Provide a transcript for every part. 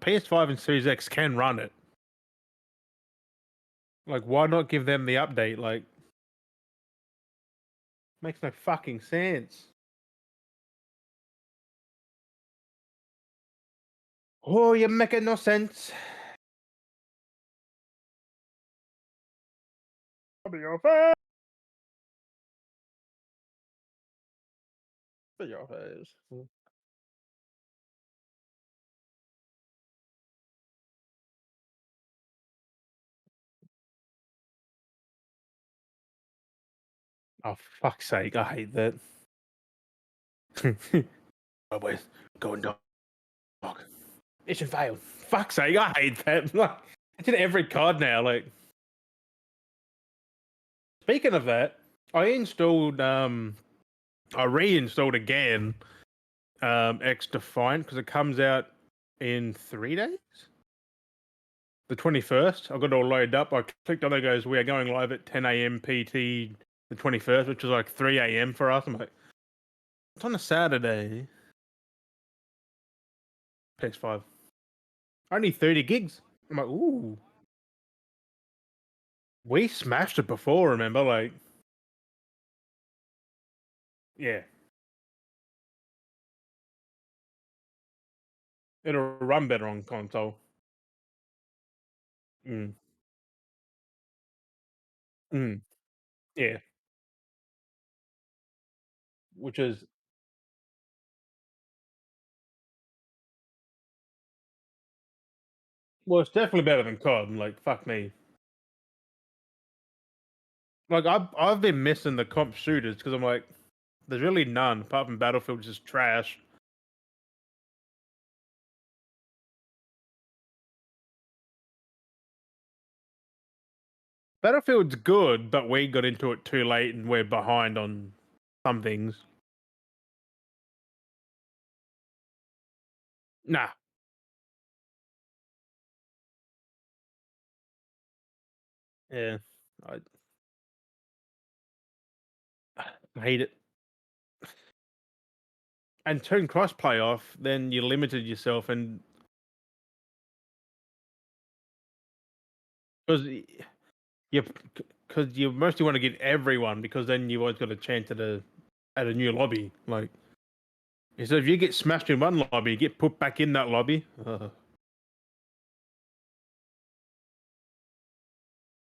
PS5 and Series X can run it. Like, why not give them the update? Like, makes no fucking sense. Oh, you're making no sense. Be your face. Be your face. Oh, fuck's sake, I hate that. Always going dog. Mission failed. Fuck's sake, I hate that. Like, it's in every card now. Like, speaking of that, I reinstalled again, X Defiant because it comes out in 3 days. The 21st. I got it all loaded up. I clicked on it. It goes, we are going live at 10 a.m. PT the 21st, which is like 3 a.m. for us. I'm like, it's on a Saturday. PS5. Only 30 gigs. I'm like, ooh. We smashed it before, remember? Like, yeah. It'll run better on console. Mm. Mm. Yeah. Which is, well, it's definitely better than COD. Like, fuck me. Like, I've been missing the comp shooters because I'm like, there's really none apart from Battlefield, which is trash. Battlefield's good, but we got into it too late and we're behind on some things. Nah. Yeah. I hate it. And turn crossplay off, then you limited yourself, and because you because you mostly want to get everyone, because then you always got a chance at a new lobby. Like, so if you get smashed in one lobby, you get put back in that lobby.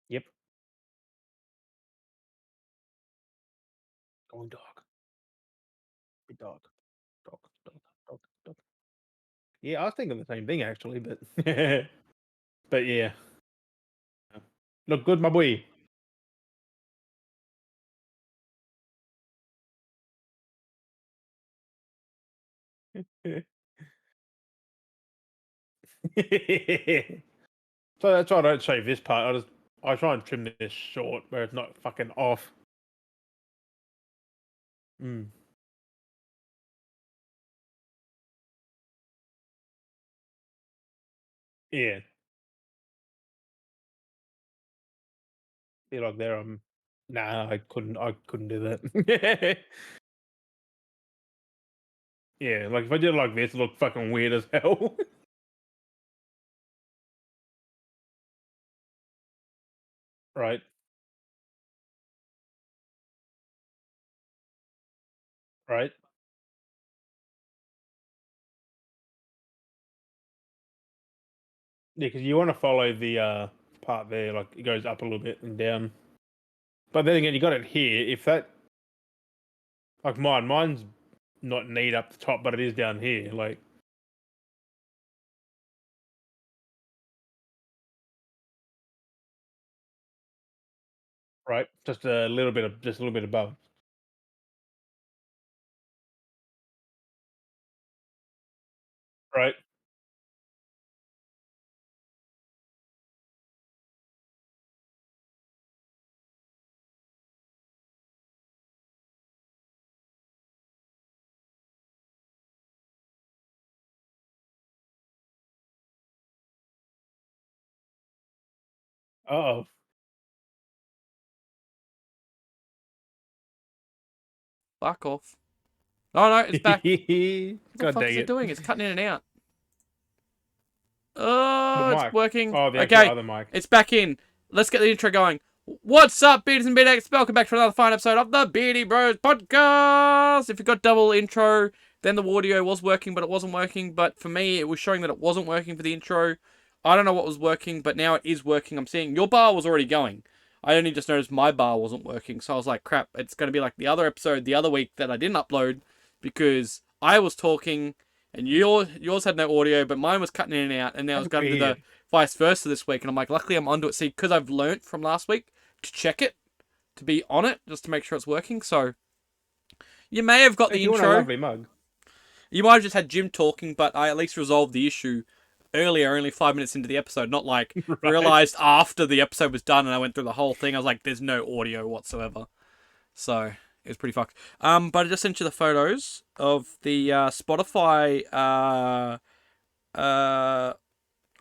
Yep. Going dog. Big dog. Dog. Dog. Dog. Dog. Yeah, I was thinking the same thing actually, but but yeah. Look good, my boy. So that's why I don't shave this part. I try and trim this short where it's not fucking off. Mm. Yeah. See, like there, nah, I couldn't do that. Yeah, like if I did it like this, it look fucking weird as hell. Right, right. Yeah, because you want to follow the part there, like it goes up a little bit and down. But then again, you got it here. If that, like mine's not neat up the top, but it is down here. Like, right, just a little bit above. Right. Oh. Fuck off. No, no, it's back. What the God fuck dang is it it. doing? It's cutting in and out. mic? it's working. Oh, the Okay, other mic. it's back in. Let's get the intro going. What's up, Beardies and Beardex? Welcome back to another fine episode of the Beardy Bros podcast. If you got double intro, then the audio was working, but it wasn't working. But for me, it was showing that it wasn't working for the intro. I don't know what was working, but now it is working. I'm seeing your bar was already going. I only just noticed my bar wasn't working. So I was like, crap, it's going to be like the other episode the other week that I didn't upload because I was talking and yours had no audio, but mine was cutting in and out. And now it's going to be the vice versa this week. And I'm like, luckily I'm onto it. See, because I've learnt from last week to check it, to be on it, just to make sure it's working. So you may have got the You intro. want a lovely mug. You might have just had Jim talking, but I at least resolved the issue earlier, only 5 minutes into the episode, not like Right. realized after the episode was done and I went through the whole thing. I was like, there's no audio whatsoever. So it was pretty fucked. But I just sent you the photos of the Spotify.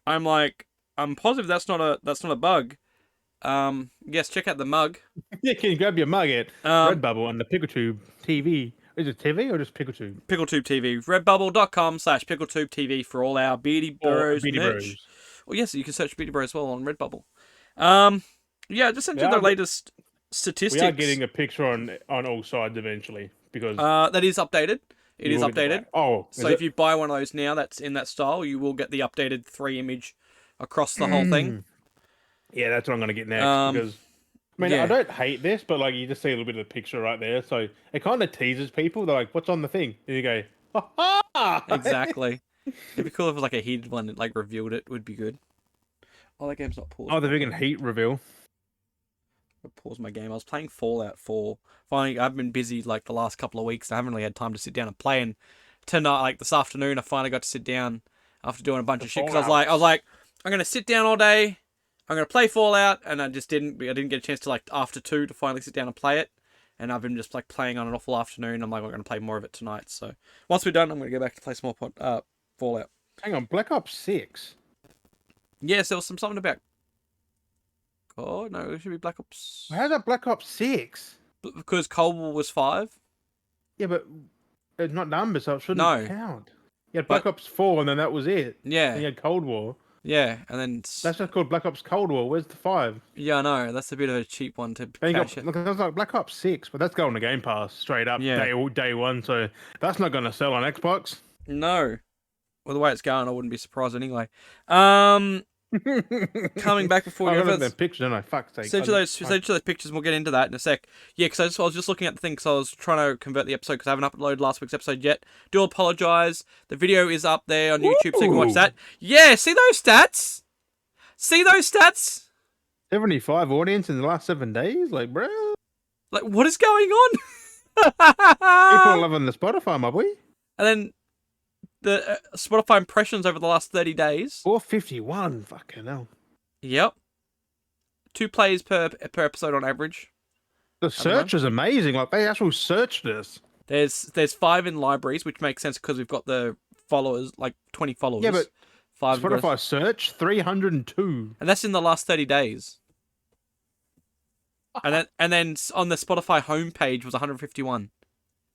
I'm positive that's not a bug. Yes, check out the mug. Yeah, can you grab your mug at Um, Redbubble on the PickleTube TV? Is it TV or just PickleTube? PickleTube TV. Redbubble.com/PickleTube TV for all our Beardy Bros Beardy merch. Bros. Well, yes, you can search Beardy Bros as well on Redbubble. Yeah, just sent you Yeah, the but- latest statistics. We are getting a picture on all sides eventually because That is updated. It you is will get updated. that. Oh, So if you buy one of those now that's in that style, you will get the updated 3-image across the whole thing. Yeah, that's what I'm gonna get next because I mean yeah. I don't hate this, but like you just see a little bit of the picture right there, so it kind of teases people. They're like, "What's on the thing?" And you go, "Ha ha!" Exactly. It'd be cool if it was like a hidden one that like revealed it. Would be good. Oh, that game's not paused. Oh, the vegan heat reveal. I paused my game. I was playing Fallout 4. Finally, I've been busy like the last couple of weeks. I haven't really had time to sit down and play. And tonight, like this afternoon, I finally got to sit down after doing a bunch of shit. Because I was like, I'm gonna sit down all day. I'm gonna play Fallout, and I just didn't. I didn't get a chance to like after 2 to finally sit down and play it. And I've been just like playing on an awful afternoon. I'm like, I'm gonna play more of it tonight. So once we're done, I'm gonna go back to play some more Fallout. Hang on, Black Ops 6. Yes, there was something about. Oh no, it should be Black Ops. How's that Black Ops 6? Because Cold War was 5. Yeah, but it's not numbers, so it shouldn't count. You had Black But- Ops 4, and then that was it. Yeah, Then you had Cold War. yeah, and then That's just called Black Ops Cold War. Where's the 5? yeah, I know that's a bit of a cheap one to Then you cash got, it. look, that's like Black Ops 6, but that's going to Game Pass straight up Yeah. day one, so that's not going to sell on Xbox. No, well the way it's going, I wouldn't be surprised anyway. Coming back before I we got go them further, pictures, don't I? Fuck's sake. send you those pictures, and we'll get into that in a sec. Yeah, because I was just looking at the thing, because I was trying to convert the episode because I haven't uploaded last week's episode yet. Do apologize. The video is up there on YouTube, so you can watch Ooh. that. Yeah, see those stats? See those stats? 75 audience in the last 7 days? Like, bro. Like, what is going on? People are loving the Spotify, my boy. And then the Spotify impressions over the last 30 days. 451. Fucking hell. Yep. 2 plays per episode on average. The search is amazing. Like, they actually searched this. There's 5 in libraries, which makes sense because we've got the followers, like 20 followers. Yeah, but 5 Spotify search, 302. and that's in the last 30 days. And then on the Spotify homepage was 151.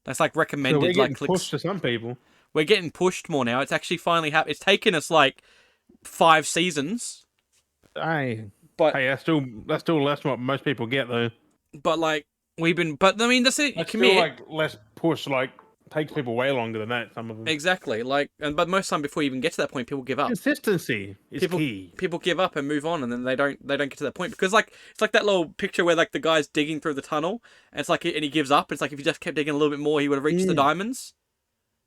That's like So recommended, we're getting like clicks. pushed to some people. We're getting pushed more now. It's actually finally happened. It's taken us like 5 seasons, Hey, but that's still less than what most people get, though. like we've been. But I mean, that's it. You That's commit. still, like, less push, like, takes people way longer than that, some of them. Exactly. Like, but most time before you even get to that point, people give up. Consistency is key. People give up and move on, and then they don't get to that point because like it's like that little picture where like the guy's digging through the tunnel, and it's like and he gives up. It's like if he just kept digging a little bit more, he would have reached the diamonds.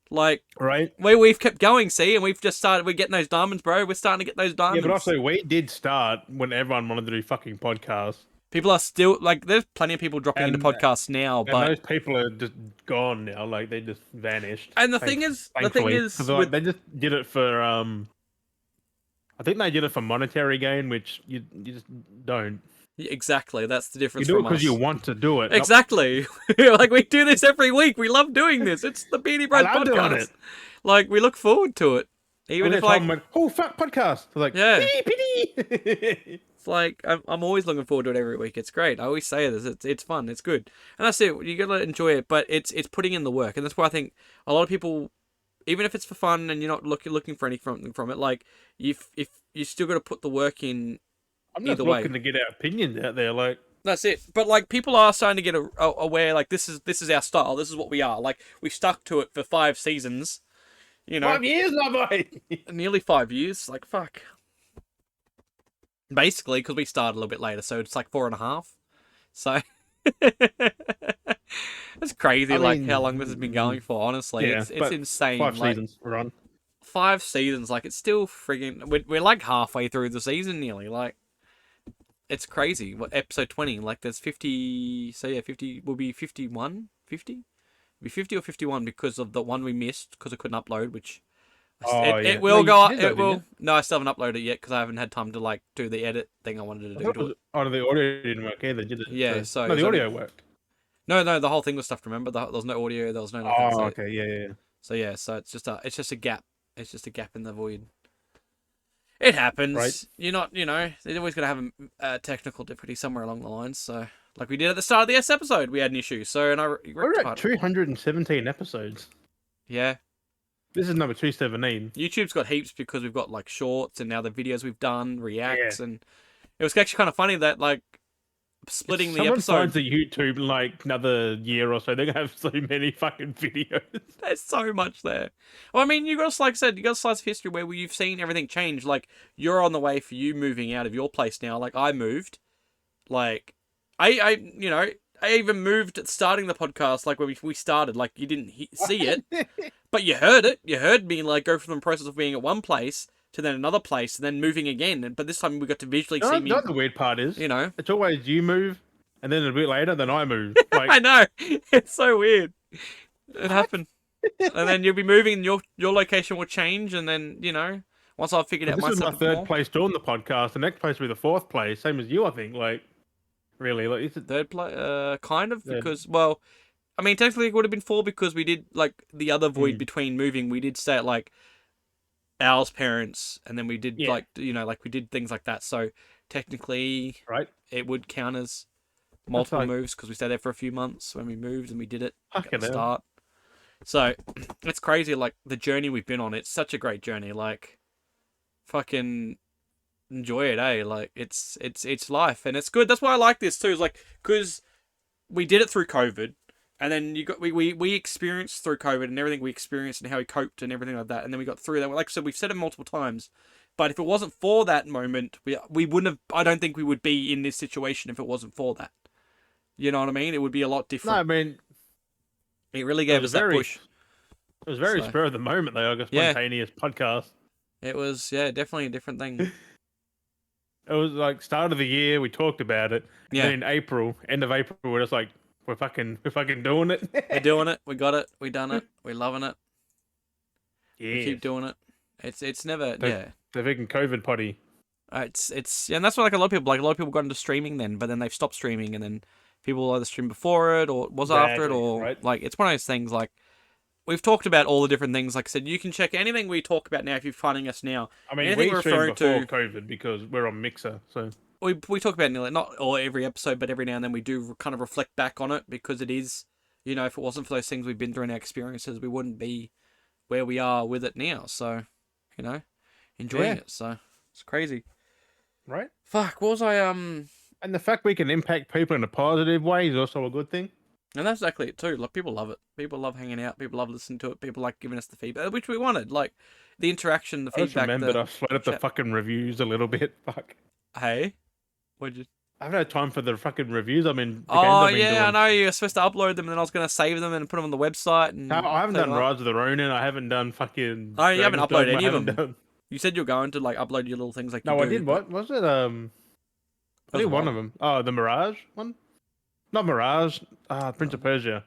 Like Right? we've kept going, see, and we've just started. We're getting those diamonds, bro. We're starting to get those Yeah, diamonds. but also, we did start when everyone wanted to do fucking podcasts. People are still like there's plenty of people dropping into And- podcasts now, And but those people are just gone now. Like, they just vanished. and the thing is, Thankfully. 'Cause, like, with, they just did it for, I think they did it for monetary gain, which you just don't. exactly that's the You difference. do it from because us. you want to do it. not- Exactly. Like we do this every week. We love doing this. It's the Beardy Bros I love doing podcast. it. Like we look forward to it. Even When if they like told me, like, oh, fuck, podcast. I was like, Yeah. pity. it's like I'm always looking forward to it every week. It's great. I always say this. It's fun. It's good. And that's it. You gotta enjoy it. But it's putting in the work, and that's why I think a lot of people, even if it's for fun and you're not looking for anything from it, like if you still got to put the work in. I'm just either way. looking to get our opinions out there. Like, That's it. But like people are starting to get aware. Like this is our style. This is what we are. Like we stuck to it for 5 seasons. You know, 5 years, my boy. nearly 5 years. Like fuck. Basically, because we started a little bit later, so it's like 4.5. So it's crazy. I like mean, how long this has been going for. Honestly, yeah, it's but insane. 5 like, seasons run. 5 seasons. Like it's still friggin'. We're like halfway through the season nearly. Like it's crazy. What episode 20? Like there's 50. So yeah, 50 will be 51. 50. It'll be 50 or 51 because of the one we missed because I couldn't upload, which. Oh, yeah. It will No, go up. you did that, It will. didn't No, I still haven't uploaded it yet because I haven't had time to like do the edit thing I wanted to do to it. Oh, the audio didn't work either, did it? Yeah, so no, it's the only- audio worked. No, the whole thing was stuffed. Remember, there was no audio. There was no nothing. Oh, So, okay, yeah. so yeah, so it's just a gap. It's just a gap in the void. It happens. Right. You're not. They're always gonna have a technical difficulty somewhere along the lines. So, like we did at the start of the S episode, we had an issue. So, and I We're at rectified it. 217 episodes. Yeah. This is number 217. YouTube's got heaps because we've got like shorts and now the videos we've done, reacts, and it was actually kind of funny that like splitting the Someone episode. finds a YouTube in like another year or so, they're gonna have so many fucking videos. There's so much there. Well, I mean, you got like I said, you got a slice of history where you've seen everything change. Like you're on the way for you moving out of your place now. Like I moved. Like I even moved at starting the podcast. Like when we started, like you didn't see it, but you heard it. You heard me like go from the process of being at one place to then another place and then moving again. But this time we got to visually see me. The weird part is, it's always you move, and then a bit later, then I move. Like, I know, it's so weird. It happened, and then you'll be moving. Your location will change, and then once I've figured out this is my myself third more. place doing the podcast. The next place will be the 4th place, same as you, I think. Like, really, like, is it Third place, kind of, Yeah. because I mean, technically it would have been 4 because we did like the other void between moving. We did stay at like Al's parents, and then we did like we did things like that. So technically, right? it would count as multiple like- moves because we stayed there for a few months when we moved and we did it at Fucking the hell. start. So it's crazy, like the journey we've been on. It's such a great journey. Like, fucking enjoy it, eh? Like it's life and it's good. That's why I like this too. Is like because we did it through COVID. And then we experienced through COVID and everything we experienced and how we coped and everything like that. And then we got through that. Like I said, we've said it multiple times. But if it wasn't for that moment, we wouldn't have. I don't think we would be in this situation if it wasn't for that. You know what I mean? It would be a lot different. No, I mean, it really gave us that push. It was very So- spur of the moment, though. Like a Yeah. spontaneous podcast. It was definitely a different thing. It was like start of the year. We talked about it. Yeah. Then in April, end of April, we're just like we're fucking doing it. We're doing it. We got it. We done it. We're loving it. Yeah. We keep doing it. It's never The freaking COVID potty. It's and that's what like a lot of people got into streaming then, but then they've stopped streaming and then people either streamed before it or was after it Exactly, or right. like it's one of those things like we've talked about all the different things. Like I said, you can check anything we talk about now if you're finding us now. I mean, Anything we we're streamed referring before COVID because we're on Mixer, so We talk about nearly not all every episode, but every now and then we do kind of reflect back on it because it is, if it wasn't for those things we've been through in our experiences, we wouldn't be where we are with it now. So, enjoying Yeah. it. So it's crazy. right. Fuck, what was I And the fact we can impact people in a positive way is also a good thing. And that's exactly it too. Like people love it. People love hanging out. People love listening to it. People like giving us the feedback, which we wanted. Like the interaction, the I just feedback. remembered I slowed up the chat- fucking reviews a little bit. Fuck. Hey, what'd you? I haven't had time for the fucking reviews. I mean, the games Oh I've been yeah, I doing. know you're supposed to upload them, and then I was gonna save them and put them on the website. And I haven't take done them up. Rise of the Ronin. I haven't done fucking. Oh, you haven't Dragon's uploaded Dogma, any of I haven't them? done- You said you're going to like upload your little things like. No, you I do, did. but- What was it? I did one of them. Oh, the Mirage one. Not Mirage. Prince of Persia.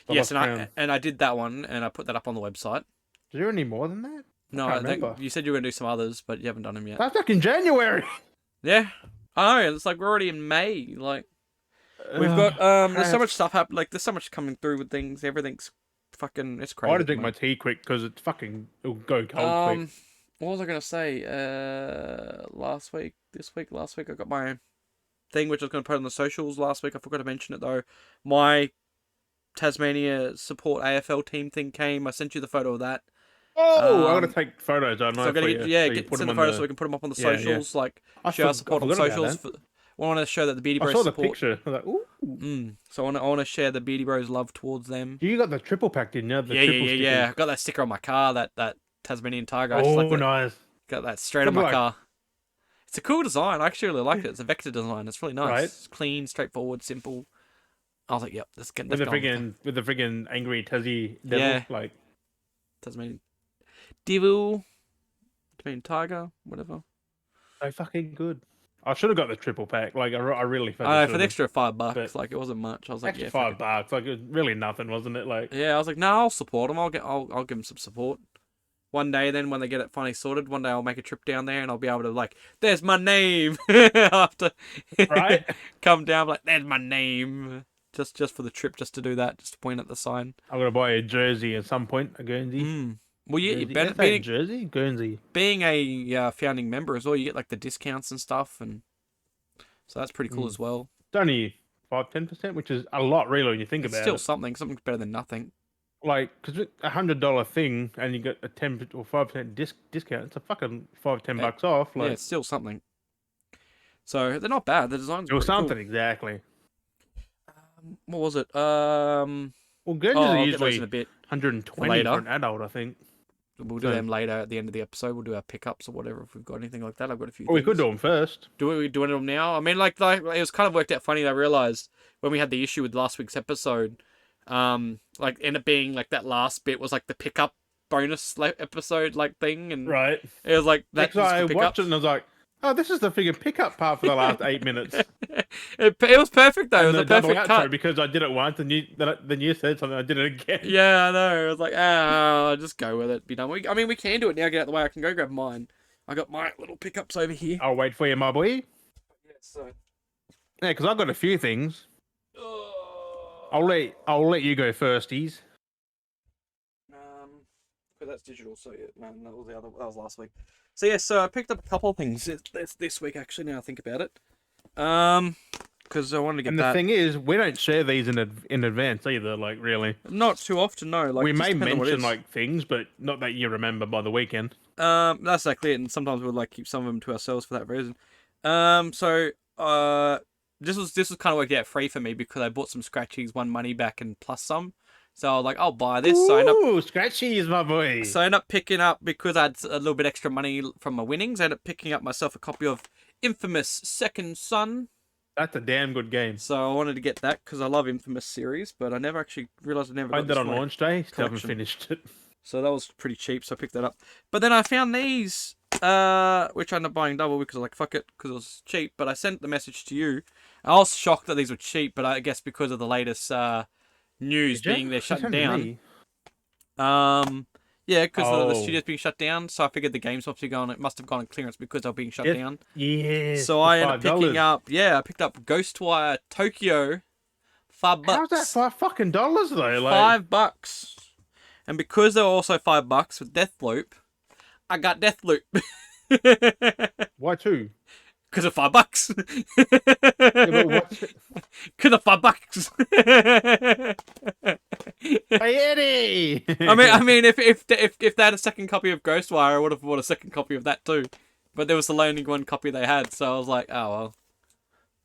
The Yes, Lost Crown. and I did that one, and I put that up on the website. Is there any more than that? No, can't I think remember. you said you were gonna do some others, but you haven't done them yet. That's back in January. Yeah, I know. It's like we're already in May. Like we've got there's so much stuff happening. Like there's so much coming through with things. Everything's fucking. It's I crazy. want to at the drink my moment. tea quick because it's fucking. It'll go cold quick. What was I gonna say? Last week, last week I got my thing which I was gonna put on the socials last week. I forgot to mention it though. My Tasmania support AFL team thing came. I sent you the photo of that. Oh, I'm gonna take photos. I So know I'm gonna for get you. So you put send them the on photos so we can put them up on the Yeah, yeah. socials. Like I show our support on forgot about socials. that. I want to show that the Beardy Bros I saw the support. picture. I was like, ooh. So I want to share the Beardy Bros love towards them. You got the triple pack, didn't you? The Yeah, triple stickers. I got that sticker on my car. That Tasmanian tiger. I just Oh, like that. nice. Got that straight on Look my like- car. It's a cool design. I actually really like it. It's a vector design. It's really nice. Right. It's clean, straightforward, simple. I was like, yep, let's get With the going. friggin' angry Tassie devil, Yeah. like Tasmanian devil, Tasmanian tiger, whatever. so fucking good. I should have got the triple pack. Like I really fucking. I know, should for the have. extra $5, But like it wasn't much. I was like, Extra yeah, fuck it. $5. Like it was really nothing, wasn't it? Like Yeah, I was like, no, I'll support them. I'll give them some support. One day, then when they get it finally sorted, one day I'll make a trip down there and I'll be able to like, there's my name. After right. come down, like, there's my name. Just for the trip, just to do that, just to point at the sign. I'm gonna buy a jersey at some point, a Guernsey. Well, yeah, Jersey. Jersey, Guernsey. Being a founding member as well, you get like the discounts and stuff, and so that's pretty cool as well. It's only 5-10%, which is a lot, really, when you think about Still it. something better than nothing. Like, because $100 thing, and you get a 10 or 5% discount, it's a fucking $5-10 off. Like, yeah, it's still something. So they're not bad. The designs. or something cool. Exactly. What was it? Well, Guernsey's are usually in a bit. 120 later. for an adult, I think. We'll do them later at the end of the episode. We'll do our pickups or whatever if we've got anything like that. I've got a few. Well, we could do them first. Do we doing them now? I mean, like it was kind of worked out funny. I realized when we had the issue with last week's episode, like ended up being like that last bit was like the pickup bonus episode like thing, and Right. it was like that. Because I watched it and I was like, oh, this is the friggin' pickup part for the last 8 minutes. it was perfect though. And It was a double perfect outro cut. because I did it once and then you said something, I did it again. Yeah, I know. I was like, just go with it. Be done. I mean, we can do it now. Get out the way. I can go grab mine. I got my little pickups over here. I'll wait for you, my boy. Yeah, so. Yeah, because I've got a few things. I'll let you go firsties. Because that's digital. So yeah, man, that was last week. So yeah, so I picked up a couple of things this week actually. Now I think about it. Because I wanted to get And the thing is, we don't share these in advance either. Like really, not too often. No, like we just may depends on what it mention is. like things, but not that you remember by the weekend. That's exactly it. And sometimes we'll like keep some of them to ourselves for that reason. This was kind of worked out free for me because I bought some scratchies, won money back, and plus some. So I was like, I'll buy this. Ooh, scratchies, my boy. So I ended up picking up, because I had a little bit extra money from my winnings, I ended up picking up myself a copy of Infamous Second Son. That's a damn good game. So I wanted to get that because I love Infamous series, but I never actually realised I never got Played that on this launch day. Still haven't collection. finished it. So that was pretty cheap, so I picked that up. But then I found these, which I ended up buying double because I was like, fuck it, because it was cheap. But I sent the message to you. I was shocked that these were cheap, but I guess because of the latest news being they're shutting down. Yeah, because the studio's being shut down, so I figured the games must have gone on clearance because they're being shut down. Yeah. So I ended up picking up, I picked up Ghostwire Tokyo, $5. How's that $5 though? Like... $5. And because they were also $5 with Deathloop, I got Deathloop. Why two? Because of $5. Because of $5. Hey Eddie! I mean, if they had a second copy of Ghostwire, I would have bought a second copy of that too. But there was the only one copy they had, so I was like, oh well.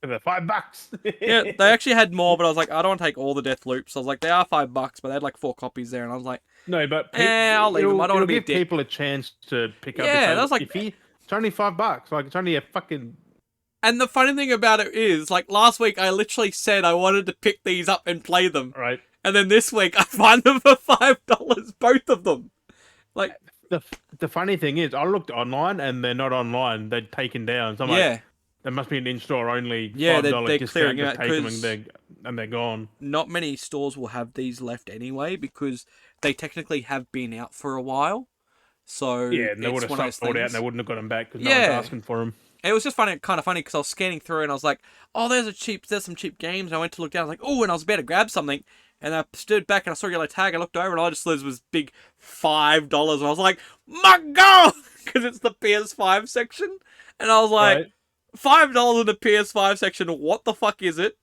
They're $5. Yeah, they actually had more, but I was like, I don't want to take all the Deathloops. I was like, they are $5, but they had like 4 copies there, and I was like, no, but I'll leave them. I don't want to be a give dick. people a chance to pick up. Yeah, that was like, it's only $5. Like it's only a fucking. And the funny thing about it is, like last week, I literally said I wanted to pick these up and play them. Right. And then this week, I find them for $5, both of them. Like the funny thing is, I looked online and they're not online. They're taken down. So I'm like, there must be an in-store only $5 they're discount clearing to out take them and they're gone. Not many stores will have these left anyway because they technically have been out for a while. So yeah, and they would have sold out and they wouldn't have got them back because no one's asking for them. It was just kind of funny because I was scanning through and I was like, oh, there's some cheap games. And I went to look down, I was like, oh, and I was about to grab something. And I stood back and I saw your tag. I looked over and I just saw it was big $5. And I was like, my God! Because it's the PS5 section. And I was like, $5 in the PS5 section, what the fuck is it?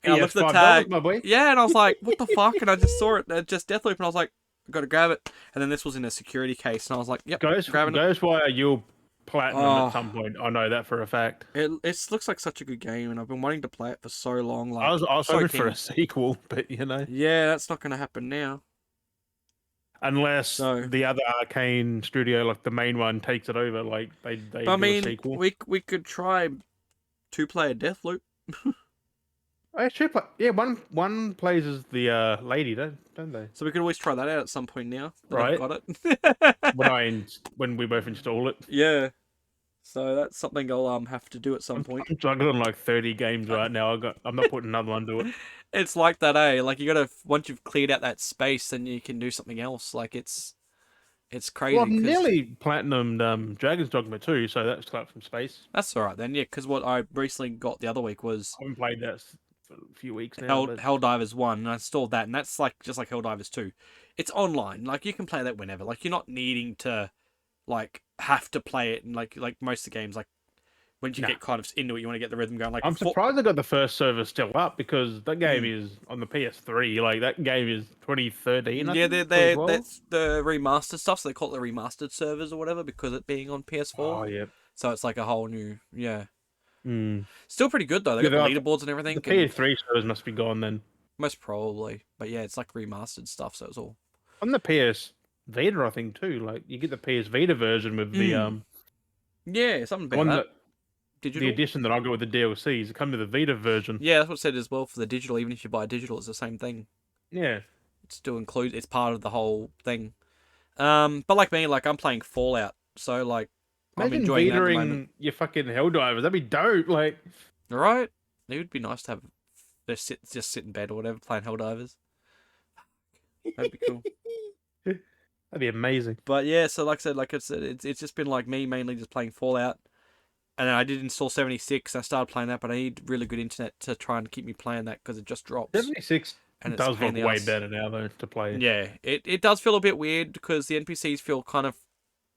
And I looked at the tag. My boy. Yeah, and I was like, what the fuck? And I just saw it, just Deathloop, and I was like, I got to grab it. And then this was in a security case, and I was like, yep, Ghost grabbing it. Ghostwire, you'll platinum Oh, at some point. I know that for a fact. it looks like such a good game, and I've been wanting to play it for so long. Like, I was so hoping for keen. a sequel, but you know, Yeah, that's not going to happen now. unless So, the other Arcane studio, like the main one, takes it over, like they but I do a mean, sequel. we could try 2-player Deathloop. Oh, yeah, sure, yeah, one plays as the lady, don't they? So we could always try that out at some point now that I've Right. got it. When we both install it. Yeah. So that's something I'll have to do at some point. I'm juggling on like 30 games right now. I'm not putting another one to it. It's like that, eh? Like you gotta once you've cleared out that space, then you can do something else. Like it's crazy. Well, I've 'cause nearly platinumed Dragon's Dogma 2, so that's clear from space. that's all right then. Yeah, because what I recently got the other week was I haven't played that for a few weeks now, but Helldivers 1, and I installed that, and that's like just like Helldivers 2. It's online. Like you can play that whenever. Like you're not needing to like have to play it, and like most of the games, like once you Nah. get kind of into it, you want to get the rhythm going. Like I'm surprised I got the first server still up because that game is on the PS3. Like that game is 2013. Yeah, I think, they're 2012. that's the remastered stuff, so they call it the remastered servers or whatever because it being on PS4. Oh yeah. So it's like a whole new, yeah. Mm. Still pretty good though. They Yeah, got the leaderboards and everything. the PS3 servers must be gone then. Most probably, but yeah, it's like remastered stuff, so it's all. On the PS Vita, I think too. Like you get the PS Vita version with the Yeah, something the about one that. the Digital. edition that I got with the DLCs. It come to the Vita version. Yeah, that's what it said as well for the digital. Even if you buy digital, it's the same thing. Yeah. It still includes. It's part of the whole thing. But like me, like I'm playing Fallout, so like I'm Imagine enjoying that at the moment. Vita-ing your fucking Helldivers. That'd be dope. Like, All right, it would be nice to have just sit in bed or whatever playing Helldivers. That'd be cool. that'd be amazing. But yeah, so like I said, it's just been like me mainly just playing Fallout, and then I did install 76. And I started playing that, but I need really good internet to try and keep me playing that because it just drops. 76 And it's a does pain look in the way ass. better now though to play. Yeah, it does feel a bit weird because the NPCs feel kind of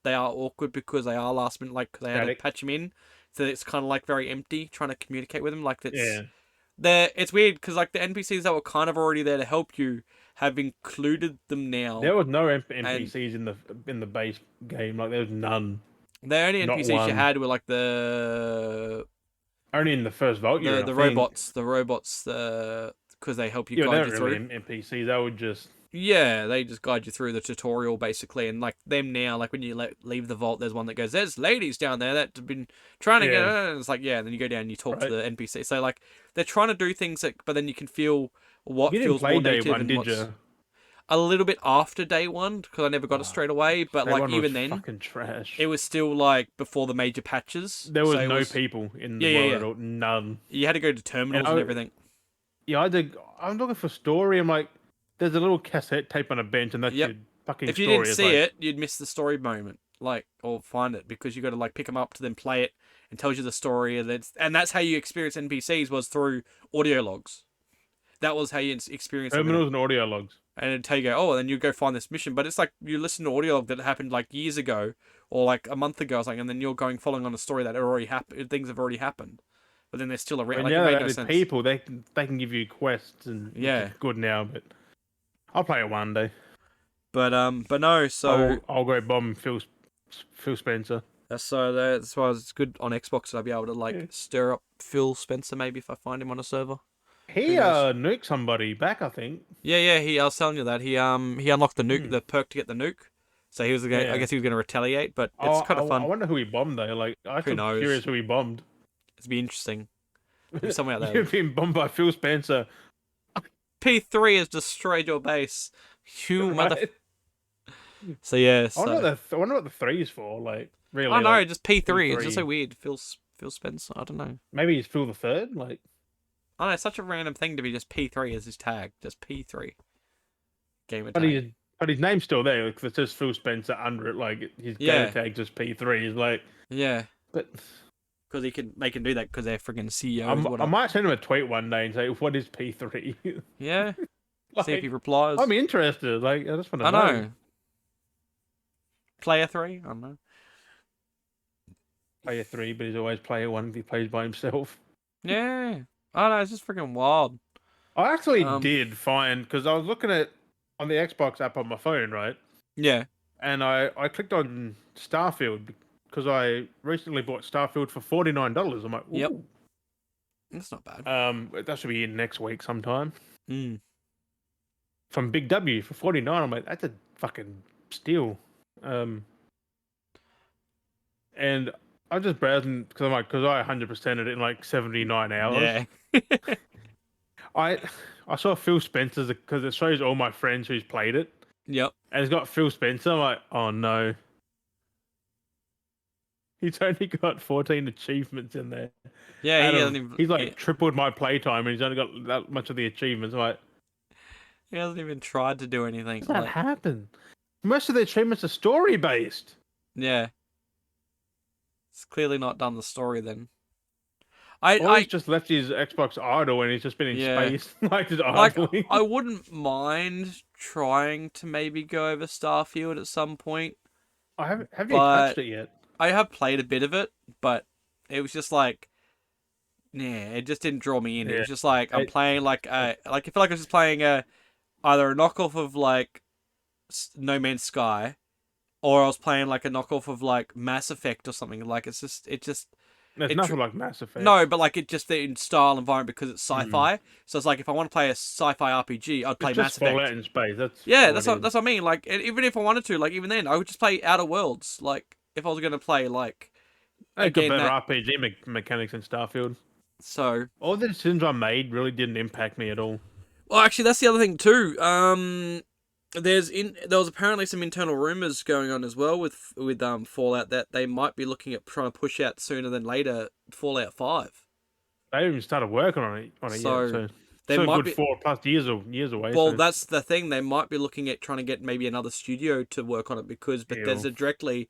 they are awkward because they are last minute, like they had to Static. patch them in, so it's kind of like very empty trying to communicate with them. Like it's Yeah. it's weird because like the NPCs that were kind of already there to help you have included them now. There was no NPCs in the base game. Like there was none. The only Not NPCs you one. had were like the Only in the first Vault Unit. the I think. robots, because they help you Yeah, guide they you weren't through. really NPCs. They would just. Yeah, they just guide you through the tutorial basically, and like them now, like when you leave the vault, there's one that goes, "There's ladies down there that have been trying to get," and it's like, yeah, and then you go down and you talk to the NPC. So like they're trying to do things that, but then you can feel what You didn't feels play more day native one, and did what's you? a little bit after day one because I never got it straight away. But Day like one even was then, fucking trash. it was still like before the major patches. There was so no people in the world at all. None. You had to go to terminals and everything. Yeah, I'm looking for story. I'm like, there's a little cassette tape on a bench, and that's your fucking If you story. didn't It's see like, it, you'd miss the story moment, like or find it because you got to like pick them up to then play it and tells you the story, and that's how you experience NPCs was through audio logs. That was how you experienced terminals and audio logs. And it'd tell you, oh, then you go find this mission. But it's like you listen to audio log that happened like years ago or like a month ago or something, and then you're following on a story that already happened. Things have already happened, but then there's still a Like, it now made that no the sense. people they can give you quests and Yeah, good now, but I'll play it one day. but no, so I'll go bomb Phil Spencer. that's why it's good on Xbox that I'll be able to like stir up Phil Spencer maybe if I find him on a server. He nuked somebody back, I think. Yeah. I was telling you that he unlocked the nuke, the perk to get the nuke. So he was I guess he was going to retaliate, but it's kind of fun. I wonder who he bombed though. Like, I'm knows? curious who he bombed. It'd be interesting. If someone out there. You've been bombed by Phil Spencer. P3 has destroyed your base. You mother. Right? So yeah. I wonder what the 3 is for. Like, really? I don't know, like, just P3. P3. It's just so weird. Phil Spencer. I don't know. Maybe he's Phil the Third. Like, I don't know. It's such a random thing to be just P3 as his tag. Just P3. Gamer but tag. his name's still there because it says Phil Spencer under it. Like, his gamer tag just P3 is like. Yeah. But because they can do that because they're friggin' CEOs. I might send him a tweet one day and say, "What is P3?" Yeah. Like, see if he replies. I'm interested. Like, I just want to I know. know. Player 3? I don't know. Player 3, but he's always player 1 if he plays by himself. Yeah. I don't know. It's just freaking wild. I actually did find, because I was looking at on the Xbox app on my phone, right? Yeah. And I clicked on Starfield because I recently bought Starfield for $49. I'm like, Yep. ooh. That's not bad. That should be in next week sometime. Mm. From Big W for 49. I'm like, that's a fucking steal. And I'm just browsing because I'm like, because I 100%ed it in like 79 hours. Yeah. I I saw Phil Spencer's because it shows all my friends who's played it, Yep. and it's got Phil Spencer. I'm like, oh no, he's only got 14 achievements in there. Yeah, Out he of hasn't even he's like tripled my playtime, and he's only got that much of the achievements. I'm like, he hasn't even tried to do anything. how does that Like, happen? Most of the achievements are story based. yeah, it's clearly not done the story then. Or he's I just left his Xbox idle and he's just been in yeah, space, like just like idling. I wouldn't mind trying to maybe go over Starfield at some point, I haven't. Have you touched but it yet? I have played a bit of it, but it was just like, yeah, it just didn't draw me in. It Yeah. was just like I'm playing like I feel like I was just playing either a knockoff of like No Man's Sky, or I was playing like a knockoff of like Mass Effect or something. Like There's it. nothing like Mass Effect. No, but like it just in style environment because it's Mm. sci-fi. So it's like if I want to play a sci-fi RPG, I'd play It's Mass just Fallout Effect. in space. That's Yeah, all that's it is. what I mean. Like even if I wanted to, like even then, I would just play Outer Worlds. Like if I was gonna play like They got again better that. RPG mechanics in Starfield. So All the decisions I made really didn't impact me at all. well, actually, that's the other thing too. There was apparently some internal rumors going on as well with Fallout that they might be looking at trying to push out sooner than later Fallout 5. They haven't even started working on it yet, So so they still a might good be. 4+ years away. Well, So that's the thing. They might be looking at trying to get maybe another studio to work on it because ew. Bethesda directly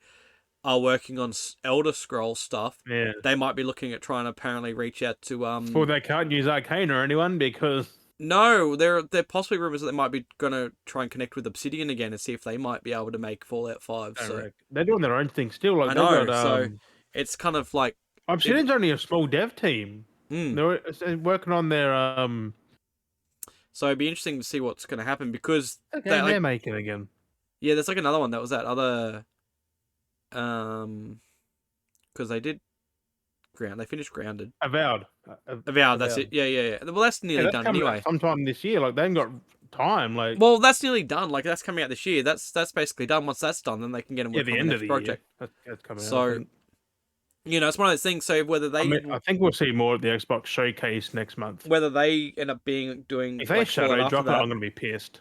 are working on Elder Scrolls stuff. Yeah. They might be looking at trying to apparently reach out to Well, they can't use Arcane or anyone because No, there possibly rumors that they might be gonna try and connect with Obsidian again and see if they might be able to make Fallout 5. So they're doing their own thing still. Like I they've know. got So it's kind of like Obsidian's only a small dev team. mm. They're working on their So it'd be interesting to see what's gonna happen because game they're making again. yeah, there's like another one that was that other because they finished Grounded. Avowed. Avowed, that's it. Yeah. Well, that's nearly That's done coming out anyway. sometime this year. Like they ain't got time. Like Well, that's nearly done. Like that's coming out this year. That's basically done. Once that's done, then they can get and work the on end the of next the project. year. That's coming out. So it's one of those things. So whether they, I think we'll see more at the Xbox showcase next month. whether they end up doing If they like shadow Fallout drop after it, that, I'm gonna be pissed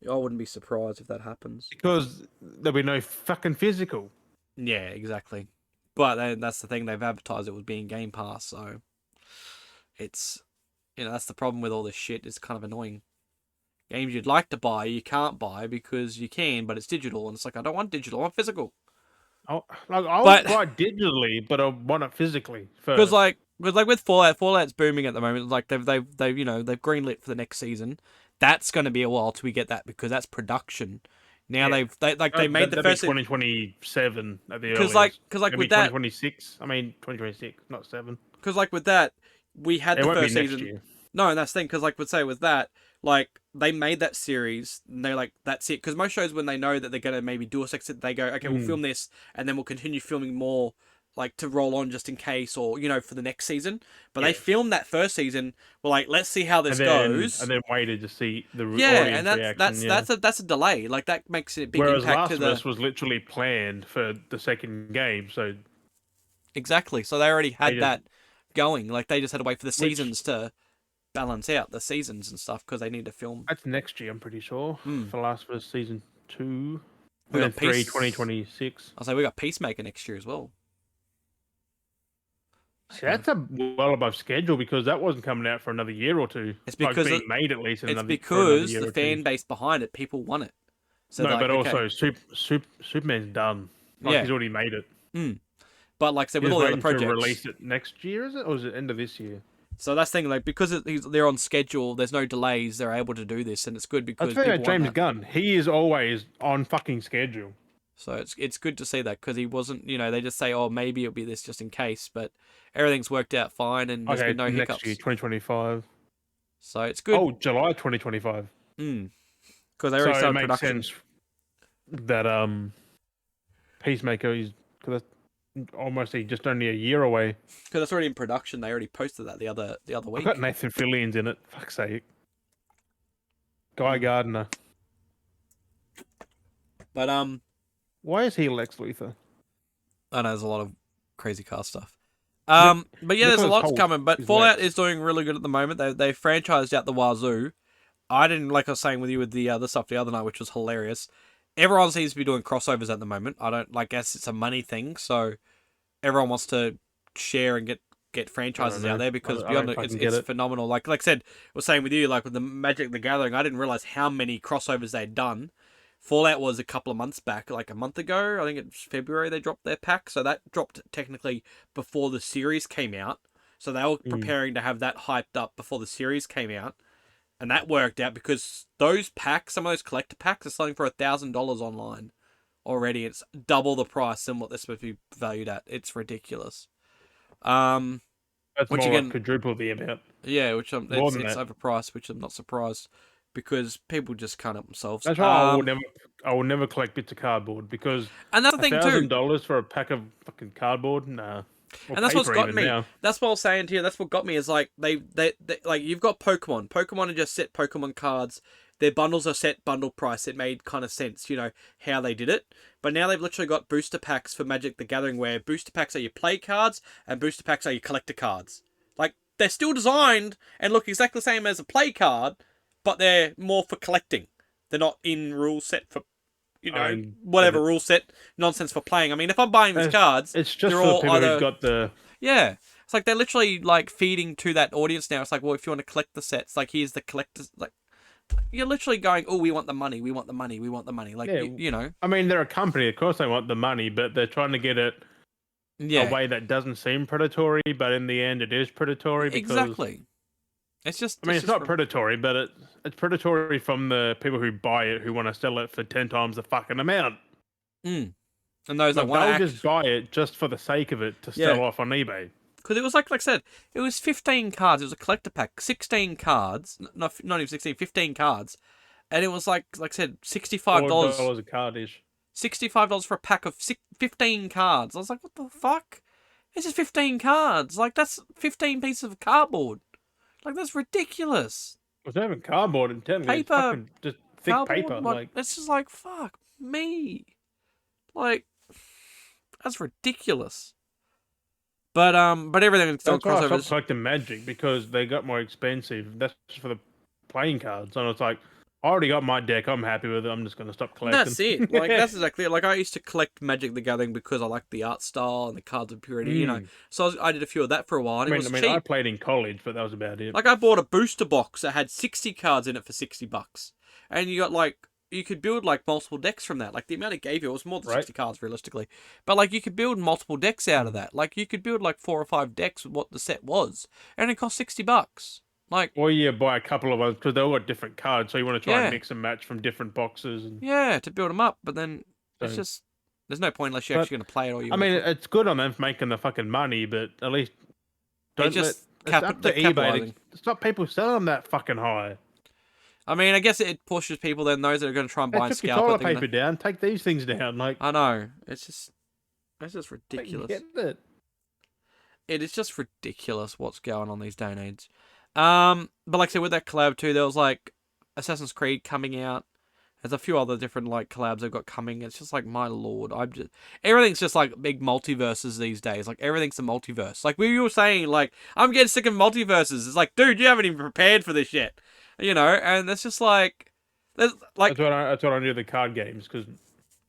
I wouldn't be surprised if that happens. because there'll be no fucking physical. Yeah, exactly. But then that's the thing. They've advertised it was being Game Pass, so it's that's the problem with all this shit. It's kind of annoying. Games you'd like to buy, you can't buy because you can, but it's digital, and it's like I don't want digital. I want physical. I'll But- buy digitally, but I want it physically first. Because like with Fallout's booming at the moment. Like they've greenlit for the next season. That's going to be a while till we get that because that's production. Now Yeah. they made the first 2027 at the because earliest. like with that 2026. I mean 2026, not 7. because like with that we had It the won't first be next season. year. No, and that's the thing because like would say with that like they made that series and they're like that's it because most shows when they know that they're gonna maybe do a sex they go okay we'll film this and then we'll continue filming more like to roll on just in case or for the next season. But they filmed that first season. Well, like let's see how this goes, and then waited to see the and audience reaction. that's a delay. Like that makes it a big Whereas impact Last to of the Us was literally planned for the second game, so exactly. So they already had just- that going. Like they just had to wait for the seasons to balance out the seasons and stuff because they need to film. that's next year, I'm pretty sure, for Last of Us season 2. We And got 3, Peace- 2026. I'll say we got Peacemaker next year as well. See, that's well above schedule because that wasn't coming out for another year or two. It's because being made at least. It's for another because year the or two. fan base behind it, people want it. So No, like, but okay. also Superman's done. Yeah. He's already made it. But like I said, with He's all the other waiting projects, to release it next year, is it, or is it end of this year? so that's the thing. Like because they're on schedule, there's no delays. They're able to do this, and it's good because That's people want James that. Gunn. He is always on fucking schedule. So it's good to see that because he wasn't. They just say, oh, maybe it'll be this just in case, but everything's worked out fine, and there's been no hiccups. Next year, 2025. So it's good. Oh, July 2025. because they So already it started makes production. sense that Peacemaker is because almost just only a year away. Because it's already in production. They already posted that the other I've got week. Nathan Fillion's in it. Fuck's sake. Guy Mm. Gardner. But Why is he Lex Luthor? I know there's a lot of crazy car stuff. Nick, But yeah, there's a Nicholas lot Hoult coming. But is Fallout Lex. is doing really good at the moment. They franchised out the wazoo. I didn't like I was saying with you with the other stuff the other night, which was hilarious. Everyone seems to be doing crossovers at the moment. I don't like. Guess it's a money thing, so everyone wants to share and get franchises out there because I beyond don't it, fucking get it's it. phenomenal. Like I said, I was saying with you, like with the Magic the Gathering, I didn't realize how many crossovers they'd done. Fallout was a couple of months back, like a month ago. I think it's February they dropped their pack, so that dropped technically before the series came out. So they were preparing to have that hyped up before the series came out, and that worked out because those packs, some of those collector packs, are selling for $1,000 online already. It's double the price than what they're supposed to be valued at. It's ridiculous. That's Which more like again, quadruple the amount. yeah, which More than it's that. overpriced, which I'm not surprised because people just can't help themselves. That's why I will never collect bits of cardboard because And that's the thing too. $1,000 for a pack of fucking cardboard, nah. Or And that's what's paper got even me. now. That's what I was saying to you. That's what got me is like they like you've got Pokemon. Pokemon are just set Pokemon cards. Their bundles are set bundle price. It made kind of sense, how they did it. But now they've literally got booster packs for Magic the Gathering where booster packs are your play cards and booster packs are your collector cards. Like they're still designed and look exactly the same as a play card, but they're more for collecting. They're not in rule set for whatever rule set nonsense for playing. I mean, if I'm buying these cards, It's just they're for the all people either who've got the. yeah. It's like they're literally like feeding to that audience now. It's like, well, if you want to collect the sets, like here's the collectors. Like you're literally going, oh, we want the money, we want the money, we want the money. Like Yeah, I mean, they're a company. Of course, they want the money, but they're trying to get it yeah, a way that doesn't seem predatory, but in the end, it is predatory because. exactly. It's just. I mean, it's not predatory, but it's predatory from the people who buy it who want to sell it for 10 times the fucking amount. And those that Like, want they'll just buy it just for the sake of it to sell off on eBay. Because it was like I said, it was 15 cards. It was a collector pack, 16 cards, not even 16, 15 cards, and it was like I said, $65. $4 a card ish. $65 for a pack of 15 cards. I was like, what the fuck? It's just 15 cards. Like that's 15 pieces of cardboard. Like that's ridiculous. It's not even cardboard and technically it's Paper, fucking just thick paper. Like it's just like fuck me. Like that's ridiculous. But everything's still that's why I crossovers. stopped collecting Magic because they got more expensive. That's just for the playing cards, and it's like I already got my deck. I'm happy with it. I'm just gonna stop collecting. That's it. Like that's exactly it. Like I used to collect Magic the Gathering because I liked the art style and the cards of purity. So I did a few of that for a while. And it was cheap. I played in college, but that was about it. Like I bought a booster box that had 60 cards in it for $60, and you got you could build like multiple decks from that. Like the amount it gave you was more than 60 cards realistically, but like you could build multiple decks out of that. Like you could build like 4 or 5 decks with what the set was, and it cost $60. Like, or you buy a couple of ones because they all got different cards, so you want to try and mix and match from different boxes. And to build them up, but then it's just there's no point unless you're actually going to play it. Or you. I mean, it's good on them for making the fucking money, but at least don't just it's up to eBay. To stop people selling them that fucking high. I mean, I guess it pushes people then those that are going to try and buy and scalp toilet paper down. Take these things down. Like I know, it's just ridiculous. It is just ridiculous what's going on these day and age. But like I said, with that collab too, there was like Assassin's Creed coming out. There's a few other different like collabs they've got coming. It's just like my lord, everything's just like big multiverses these days. Like everything's a multiverse. Like we were saying, like I'm getting sick of multiverses. It's like, dude, you haven't even prepared for this yet, And it's just like, there's like that's what I do with the card games because.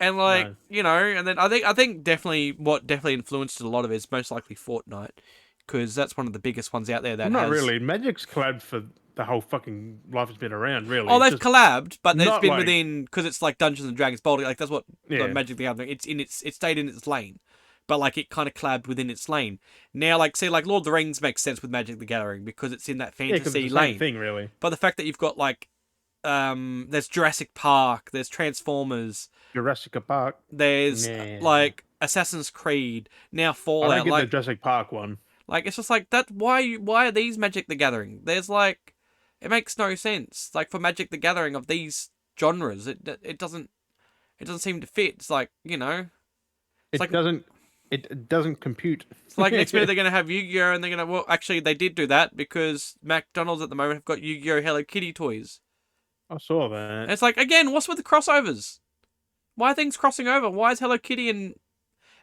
And like and then I think definitely what influenced it a lot of it is most likely Fortnite, because that's one of the biggest ones out there. That not really. Magic's collabed for the whole fucking life it's been around. Really. Oh, they've collabed, but there's been within because it's like Dungeons and Dragons Bold. Like that's what Magic the Gathering. It stayed in its lane, but like it kind of collabed within its lane. Now, like see, like Lord of the Rings makes sense with Magic the Gathering because it's in that fantasy it's the lane. Same thing, really. But the fact that you've got like there's Jurassic Park, there's Transformers, Jurassic Park. There's like Assassin's Creed, now Fallout. I don't get the Jurassic Park one. Like it's just like that. Why are these Magic the Gathering? There's like, it makes no sense. Like for Magic the Gathering of these genres. It doesn't seem to fit. It's like, it's like It doesn't compute. it's like next minute they're gonna have Yu-Gi-Oh, and they're gonna, well, actually they did do that because McDonald's at the moment have got Yu-Gi-Oh Hello Kitty toys. I saw And that. it's like, again, what's with the crossovers? Why are things crossing over? Why is Hello Kitty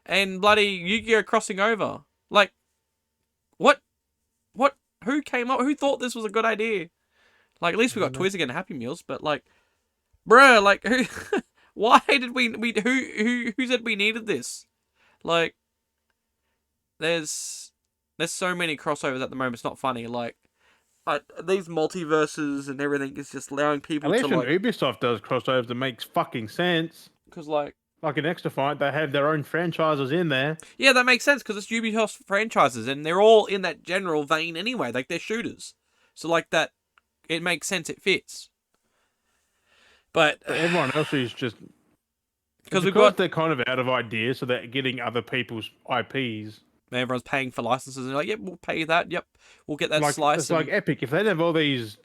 and bloody Yu-Gi-Oh crossing over? Like, what? Who came up? Who thought this was a good idea? Like, at least we got toys again, Happy Meals, but like, bruh, like, who? Why did we who said we needed this? Like, there's so many crossovers at the moment. It's not funny. Like, these multiverses and everything is just allowing people At least to when like. Ubisoft does crossovers, it makes fucking sense. Because like. Like in Extra Fight, they have their own franchises in there. Yeah, that makes sense because it's Ubisoft franchises and they're all in that general vein anyway. Like, they're shooters. So, like, that, it makes sense, it fits. But everyone else is just... because they're kind of out of ideas, so they're getting other people's IPs. Everyone's paying for licenses and they're like, yep, we'll pay that. Yep, we'll get that slice. It's like Epic. If they didn't have all these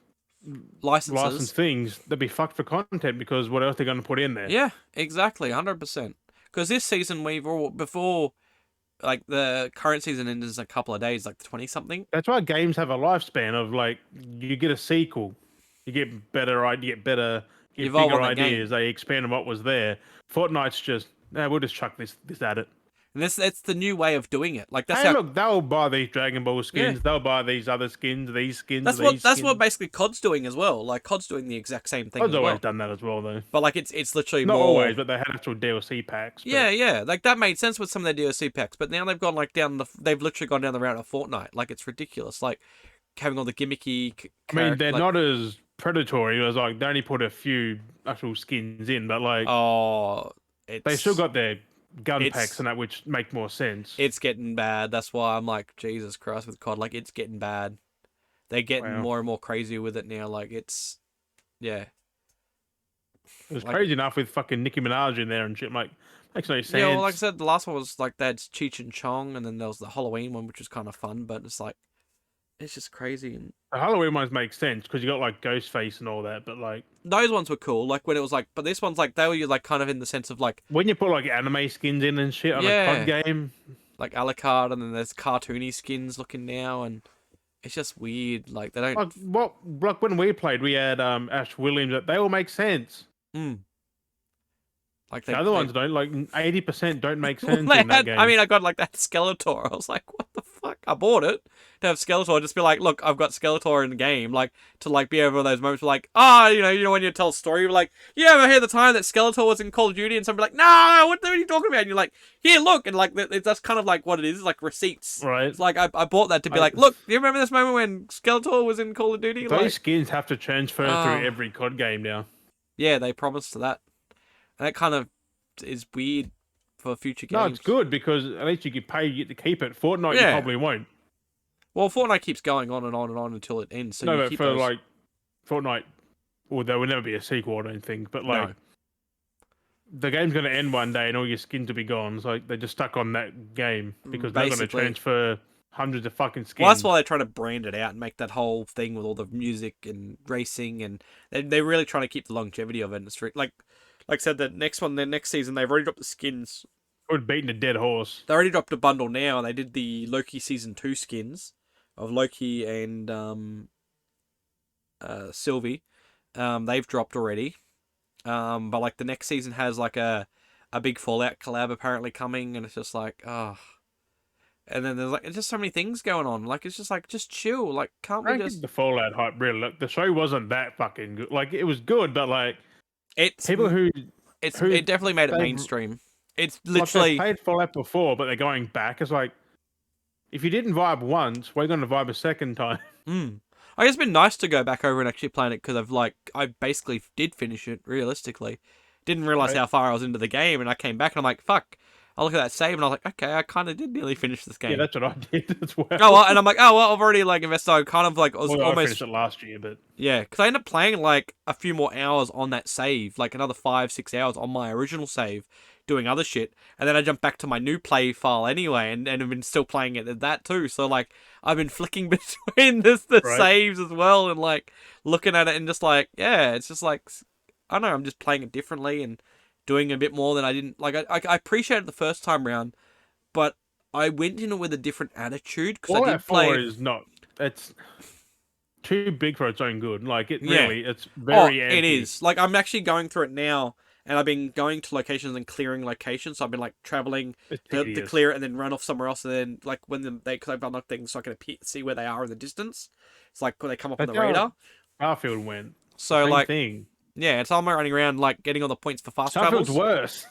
licensed things, they'd be fucked for content because what else they're going to put in there? Yeah, exactly, 100%. Because this season, before, like, the current season ends in a couple of days, like 20-something. That's why games have a lifespan of, like, you get a sequel, you get bigger ideas, they expand on what was there. Fortnite's just, we'll just chuck this at it. And that's the new way of doing it. Like, that's look, they'll buy these Dragon Ball skins, they'll buy these other skins, these skins, That's what basically COD's doing as well. Like, COD's doing the exact same thing. COD's always done that as well, though. But like, it's literally not more... always, but they had actual DLC packs. But... Yeah. Like, that made sense with some of their DLC packs, but now they've gone like they've literally gone down the route of Fortnite. Like, it's ridiculous. Like, having all the gimmicky. I mean, they're not as predatory. It was like they only put a few actual skins in, but like, they still got their gun packs and that, which make more sense. It's getting bad. That's why I'm like, Jesus Christ with COD. Like, it's getting bad. They're getting more and more crazy with it now. Like, it's, yeah. It was like, crazy enough with fucking Nicki Minaj in there and shit. Like, makes no sense. Yeah, well, like I said, the last one was like, they had Cheech and Chong, and then there was the Halloween one, which was kind of fun, but it's like, it's just crazy. And the Halloween ones make sense because you got like Ghostface and all that, but like those ones were cool. Like when it was like, but this one's like they were like kind of in the sense of like when you put like anime skins in and shit on a COD game, like a la carte, and then there's cartoony skins looking now, and it's just weird. Like they don't like when we played, we had Ash Williams. They all make sense. Like the other ones don't. Like 80% don't make sense in that game. I mean, I got like that Skeletor. I was like, what the fuck? I bought it to have Skeletor. Just be like, look, I've got Skeletor in the game. Like to like be over those moments where like, you know when you tell a story, you're like, yeah, I hear the time that Skeletor was in Call of Duty, and somebody like, no, what are you talking about? And you're like, here, look, and like that's kind of like what it is. It's like receipts. Right. It's like I bought that to be like, look, do you remember this moment when Skeletor was in Call of Duty? Those skins have to transfer through every COD game now. Yeah, they promised to that, and that kind of is weird for future games. No, it's good because at least you get paid, you get to keep it. Fortnite, you probably won't. Well, Fortnite keeps going on and on and on until it ends. So but for like Fortnite, well, there will never be a sequel, I don't think. But like, the game's going to end one day and all your skins will be gone. It's like they're just stuck on that game because they're going to transfer hundreds of fucking skins. Well, that's why they're trying to brand it out and make that whole thing with all the music and racing, and they're really trying to keep the longevity of it. And it's like I said, the next season, they've already dropped the skins. We're beating a dead horse. They already dropped a bundle now, and they did the Loki Season 2 skins of Loki and Sylvie. They've dropped already. But like the next season has like a big Fallout collab apparently coming, and it's just like, And then there's like just so many things going on. Like it's just like chill. Like can't we just the Fallout hype really? Look, the show wasn't that fucking good. Like it was good, but like it's people who it definitely made it mainstream. It's literally like they've played Fallout before, but they're going back. It's like if you didn't vibe once, we're going to vibe a second time. I guess it's been nice to go back over and actually play it because I basically did finish it realistically. Didn't realize how far I was into the game, and I came back and I'm like, fuck. I look at that save and I was like, okay, I kind of did nearly finish this game. Yeah, that's what I did as well. And I'm like, I've already like invested. I kind of like I finished it last year, but yeah, because I ended up playing like a few more hours on that save, like another 5-6 hours on my original save, doing other shit, and then I jumped back to my new play file anyway, and I've been still playing it at that too. So like I've been flicking between the saves as well, and like looking at it and just like it's just like I don't know, I'm just playing it differently and doing a bit more than I didn't like. I appreciated it the first time round, but I went in it with a different attitude because I Fallout did 4 play. is not. It's too big for its own good. Like Yeah. it's Oh, very it empty. is. Like, I'm actually going through it now, and I've been going to locations and clearing locations. So I've been, like, traveling It's to tedious. clear it and then run off somewhere else. And then, like, because I've unlocked things so I can see where they are in the distance. It's like when they come up on That's the how radar. Starfield went. The So, same like, thing. yeah, it's I'm running around, like, getting all the points for fast Starfield's travels. worse.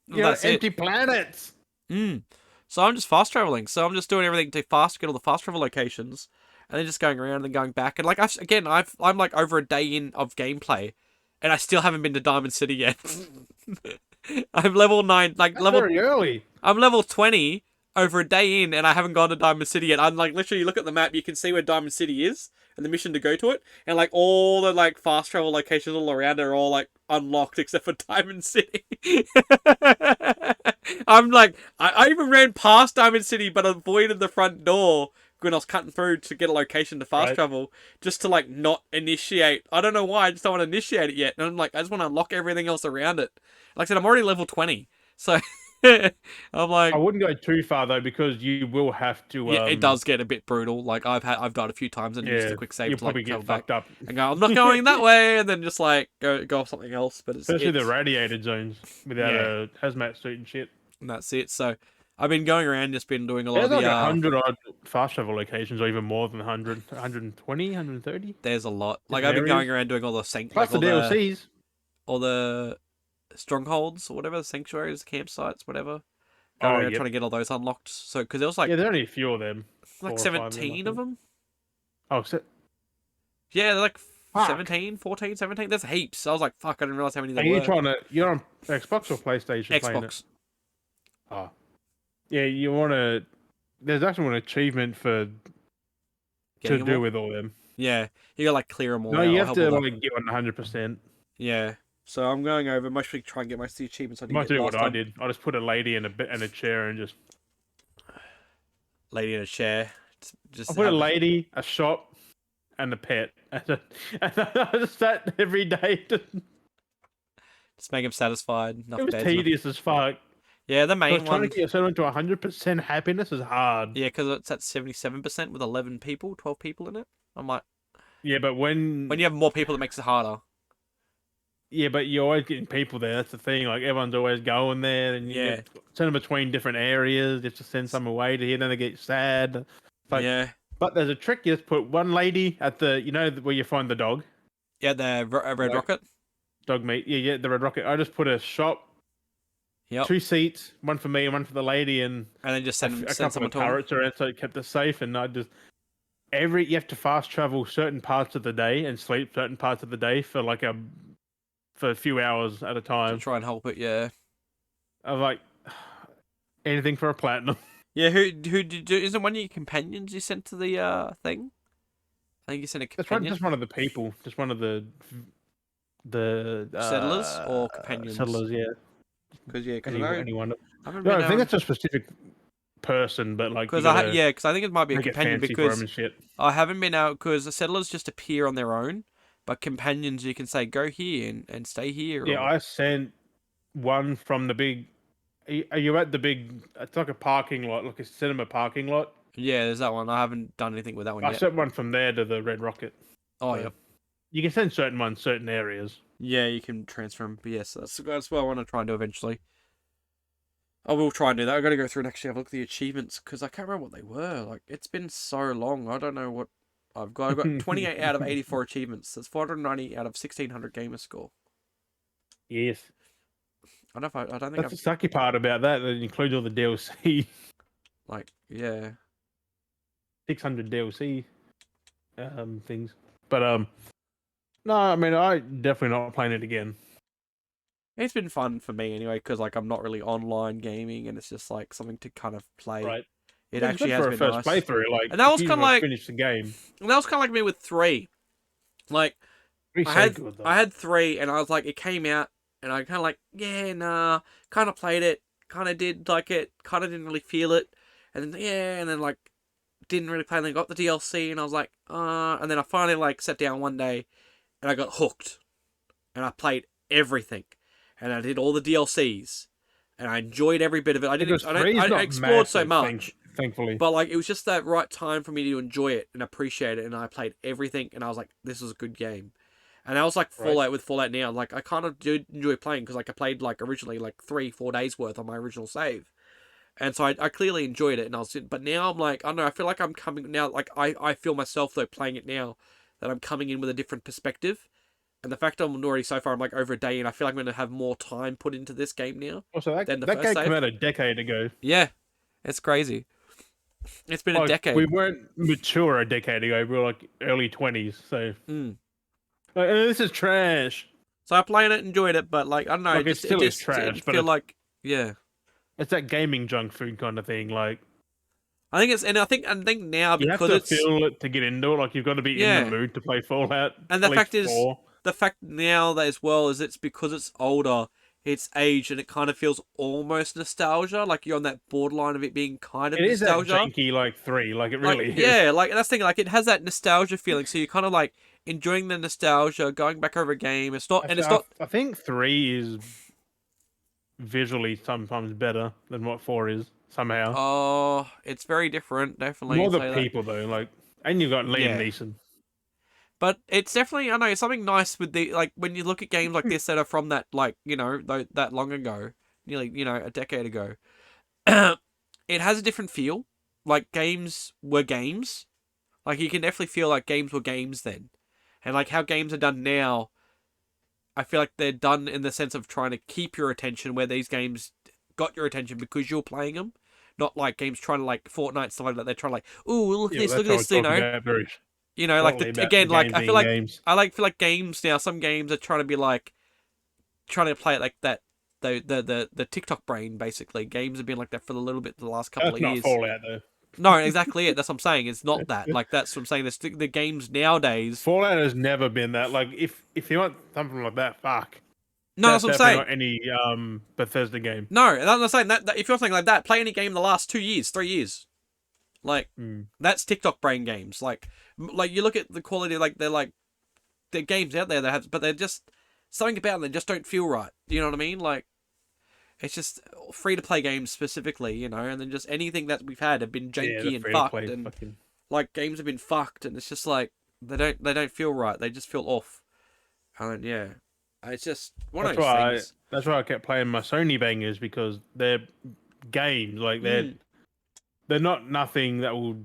You know, That's it. empty planets. So I'm just fast traveling. So I'm just doing everything to get all the fast travel locations, and then just going around and then going back. And like I'm like over a day in of gameplay, and I still haven't been to Diamond City yet. I'm level 9, like That's very early. I'm level 20 over a day in, and I haven't gone to Diamond City yet. I'm like literally look at the map, you can see where Diamond City is and the mission to go to it, and like all the like fast travel locations all around are all like unlocked except for Diamond City. I'm like, I even ran past Diamond City, but avoided the front door when I was cutting through to get a location to fast Right. travel, just to like not initiate. I don't know why, I just don't want to initiate it yet. And I'm like, I just want to unlock everything else around it. Like I said, I'm already level 20, so I'm like, I wouldn't go too far though, because you will have to. yeah, it does get a bit brutal. Like I've died a few times and used Yeah, the quick save you'll to like probably travel get back fucked up. and go, I'm not going that way, and then just like go off something else. But Especially the it's radiated zones without yeah, a hazmat suit and shit. and that's it. So I've been going around, just been doing a lot There's of the like 100 odd fast travel locations, or even more than 100, 120, 130 there's a lot. Like different I've been going areas. around doing all the Plus the DLCs. all the strongholds or whatever, the sanctuaries, campsites, whatever. Going Oh, around yep. trying to get all those unlocked. So because there was Yeah, like there's only a few of them. 4 or 5 of them, I 17 of think. them. Oh, so, Yeah, they're like fuck. 17, 14, 17. There's heaps. I was like, fuck, I didn't realize how many Are there you were. you're on Xbox or PlayStation playing it? Xbox. Oh. Yeah, you want to, there's actually an achievement to Getting them do all. with all them. Yeah, you gotta like clear them all No, out you or have help to all the. like get on 100%. Yeah. So I'm going over, mostly try and get most of the achievements I You didn't might get do what last I time. did. I just put a lady in a chair and just. Lady in a chair. I Just put a have lady, a shop, and a pet. And I just sat every day. just make him satisfied. It Enough was beds. Enough. tedious as fuck. Yeah, the Because main trying to one. get yourself into 100% happiness is hard. Yeah, because it's at 77% with 11 people, 12 people in it. I'm like, Yeah, but when when you have more people, it makes it harder. yeah, but you're always getting people there. That's the thing. Like everyone's always going there, and you Yeah. get send them between different areas. You have to send some away to here, then they get sad. It's like, Yeah. but there's a trick. You just put one lady at the, where you find the dog, Yeah, the Red like Rocket. dog meat. Yeah, the red rocket. I just put a shop, Yep. 2 seats, one for me and one for the lady, and And then just a send couple someone of to him. turrets around so it kept us safe. And I just you have to fast travel certain parts of the day and sleep certain parts of the day for a few hours at a To time. try and help it, yeah. I was like, anything for a platinum. Yeah, who did you, isn't one of your companions you sent to the thing? I think you sent a That's one, companion. just one of the people, just one of the Settlers or companions? settlers. Yeah, Because I know anyone. I haven't No, been I think that's a specific person, but like you gotta because I think it might be a make it companion fancy for them because and shit. I haven't been out because the settlers just appear on their own, but companions you can say go here and stay here. Yeah, Or I sent one from the big. Are you at the big? It's like a parking lot, like a cinema parking lot. yeah, there's that one. I haven't done anything with that one I yet. sent one from there to the Red Rocket. Oh So yep. you can send certain ones, certain areas. Yeah, you can transfer them. But yes, that's what I want to try and do eventually. I will try and do that. I got to go through and actually have a look at the achievements because I can't remember what they were. Like it's been so long. I don't know what I've got. I've got 28 out of 84 achievements. That's 490 out of 1600 gamer score. Yes. I don't know if I don't think That's the sucky part about that. That includes all the DLC. like yeah. 600 DLC things. But no, I mean I definitely not playing it again. It's been fun for me anyway because like I'm not really online gaming and it's just like something to kind of play. Right. It It's actually good has for been a first nice. playthrough. Like, And that was you kind of even like finish the game. me with 3. Like It's I so had good, though. I had 3 and I was like it came out and I kind of like yeah nah kind of played it kind of did like it kind of didn't really feel it and then yeah and then like didn't really play and then got the DLC and I was like and then I finally like sat down one day and I got hooked and I played everything, and I did all the DLCs, and I enjoyed every bit of it. Because three is I not explored so massive, much, thankfully. but like it was just that right time for me to enjoy it and appreciate it, and I played everything, and I was like, this is a good game. And I was like Right. Fallout with Fallout now, like I kind of do enjoy playing because like I played like originally like 3-4 days worth on my original save, and so I clearly enjoyed it, and but now I'm like I don't know, I feel like I'm coming now, like I feel myself though playing it now that I'm coming in with a different perspective, and the fact I'm already so far I'm like over a day, and I feel like I'm going to have more time put into this game now Also, than the that first game came save. out a decade ago. Yeah, it's crazy. It's been a Like we decade. weren't mature a decade ago. We were like early 20s. So Mm. like, this is trash. So I played it, enjoyed it, but like I don't know, Like it it still is just trash, didn't but feel like yeah. it's that gaming junk food kind of thing. Like I think it's and I think now you have because to it's feel it to get into it. Like you've got to be in the yeah, mood to play Fallout. and At least four. the fact now that as well is it's because it's older, it's aged, and it kind of feels almost nostalgia. Like you're on that borderline of it being kind of It is that nostalgia. janky like three. Like it Like really is. yeah, like that's the thing. Like it has that nostalgia feeling, so you're kind of like enjoying the nostalgia, going back over a game. It's not, and it's not. I think three is visually sometimes better than what four is somehow. Oh, it's very different. Definitely More the say that. people though. Like, and you've got Liam Yeah. Neeson. But it's definitely, I don't know, it's something nice with the, like, when you look at games like this that are from that, like, that long ago, nearly, a decade ago, it has a different feel. Like, games were games. Like, you can definitely feel like games were games then. And, like, how games are done now, I feel like they're done in the sense of trying to keep your attention, where these games got your attention because you're playing them. Not like games trying to, like, Fortnite, stuff like that. They're trying to, like, ooh, look at Yeah, this, look that's at what I this, was talking about very like shortly the about the again, like games I feel being like games. feel like games now. Some games are trying to be like trying to play it like that. The TikTok brain basically. Games have been like that for a little bit the last couple That's of not years. Fallout though. No, exactly it. That's what I'm saying. It's not that. Like that's what I'm saying. The games nowadays. Fallout has never been that. Like if you want something like that, fuck. No, that's That's what I'm definitely saying. not any Bethesda game. No, that's what I'm saying. That if you're something like that, play any game in the last 2 years, 3 years. Like Mm. that's TikTok brain games. Like you look at the quality. Like they're games out there that have, but they're just something about them that just don't feel right. You know what I mean? Like it's just free to play games specifically, and then just anything that we've had have been Yeah, the janky and free to fucked, play and fucking. like games have been fucked, and it's just like they don't feel right. They just feel off, and yeah, it's just one of those things. That's why I kept playing my Sony bangers because they're games. Like Mm. they're not nothing that will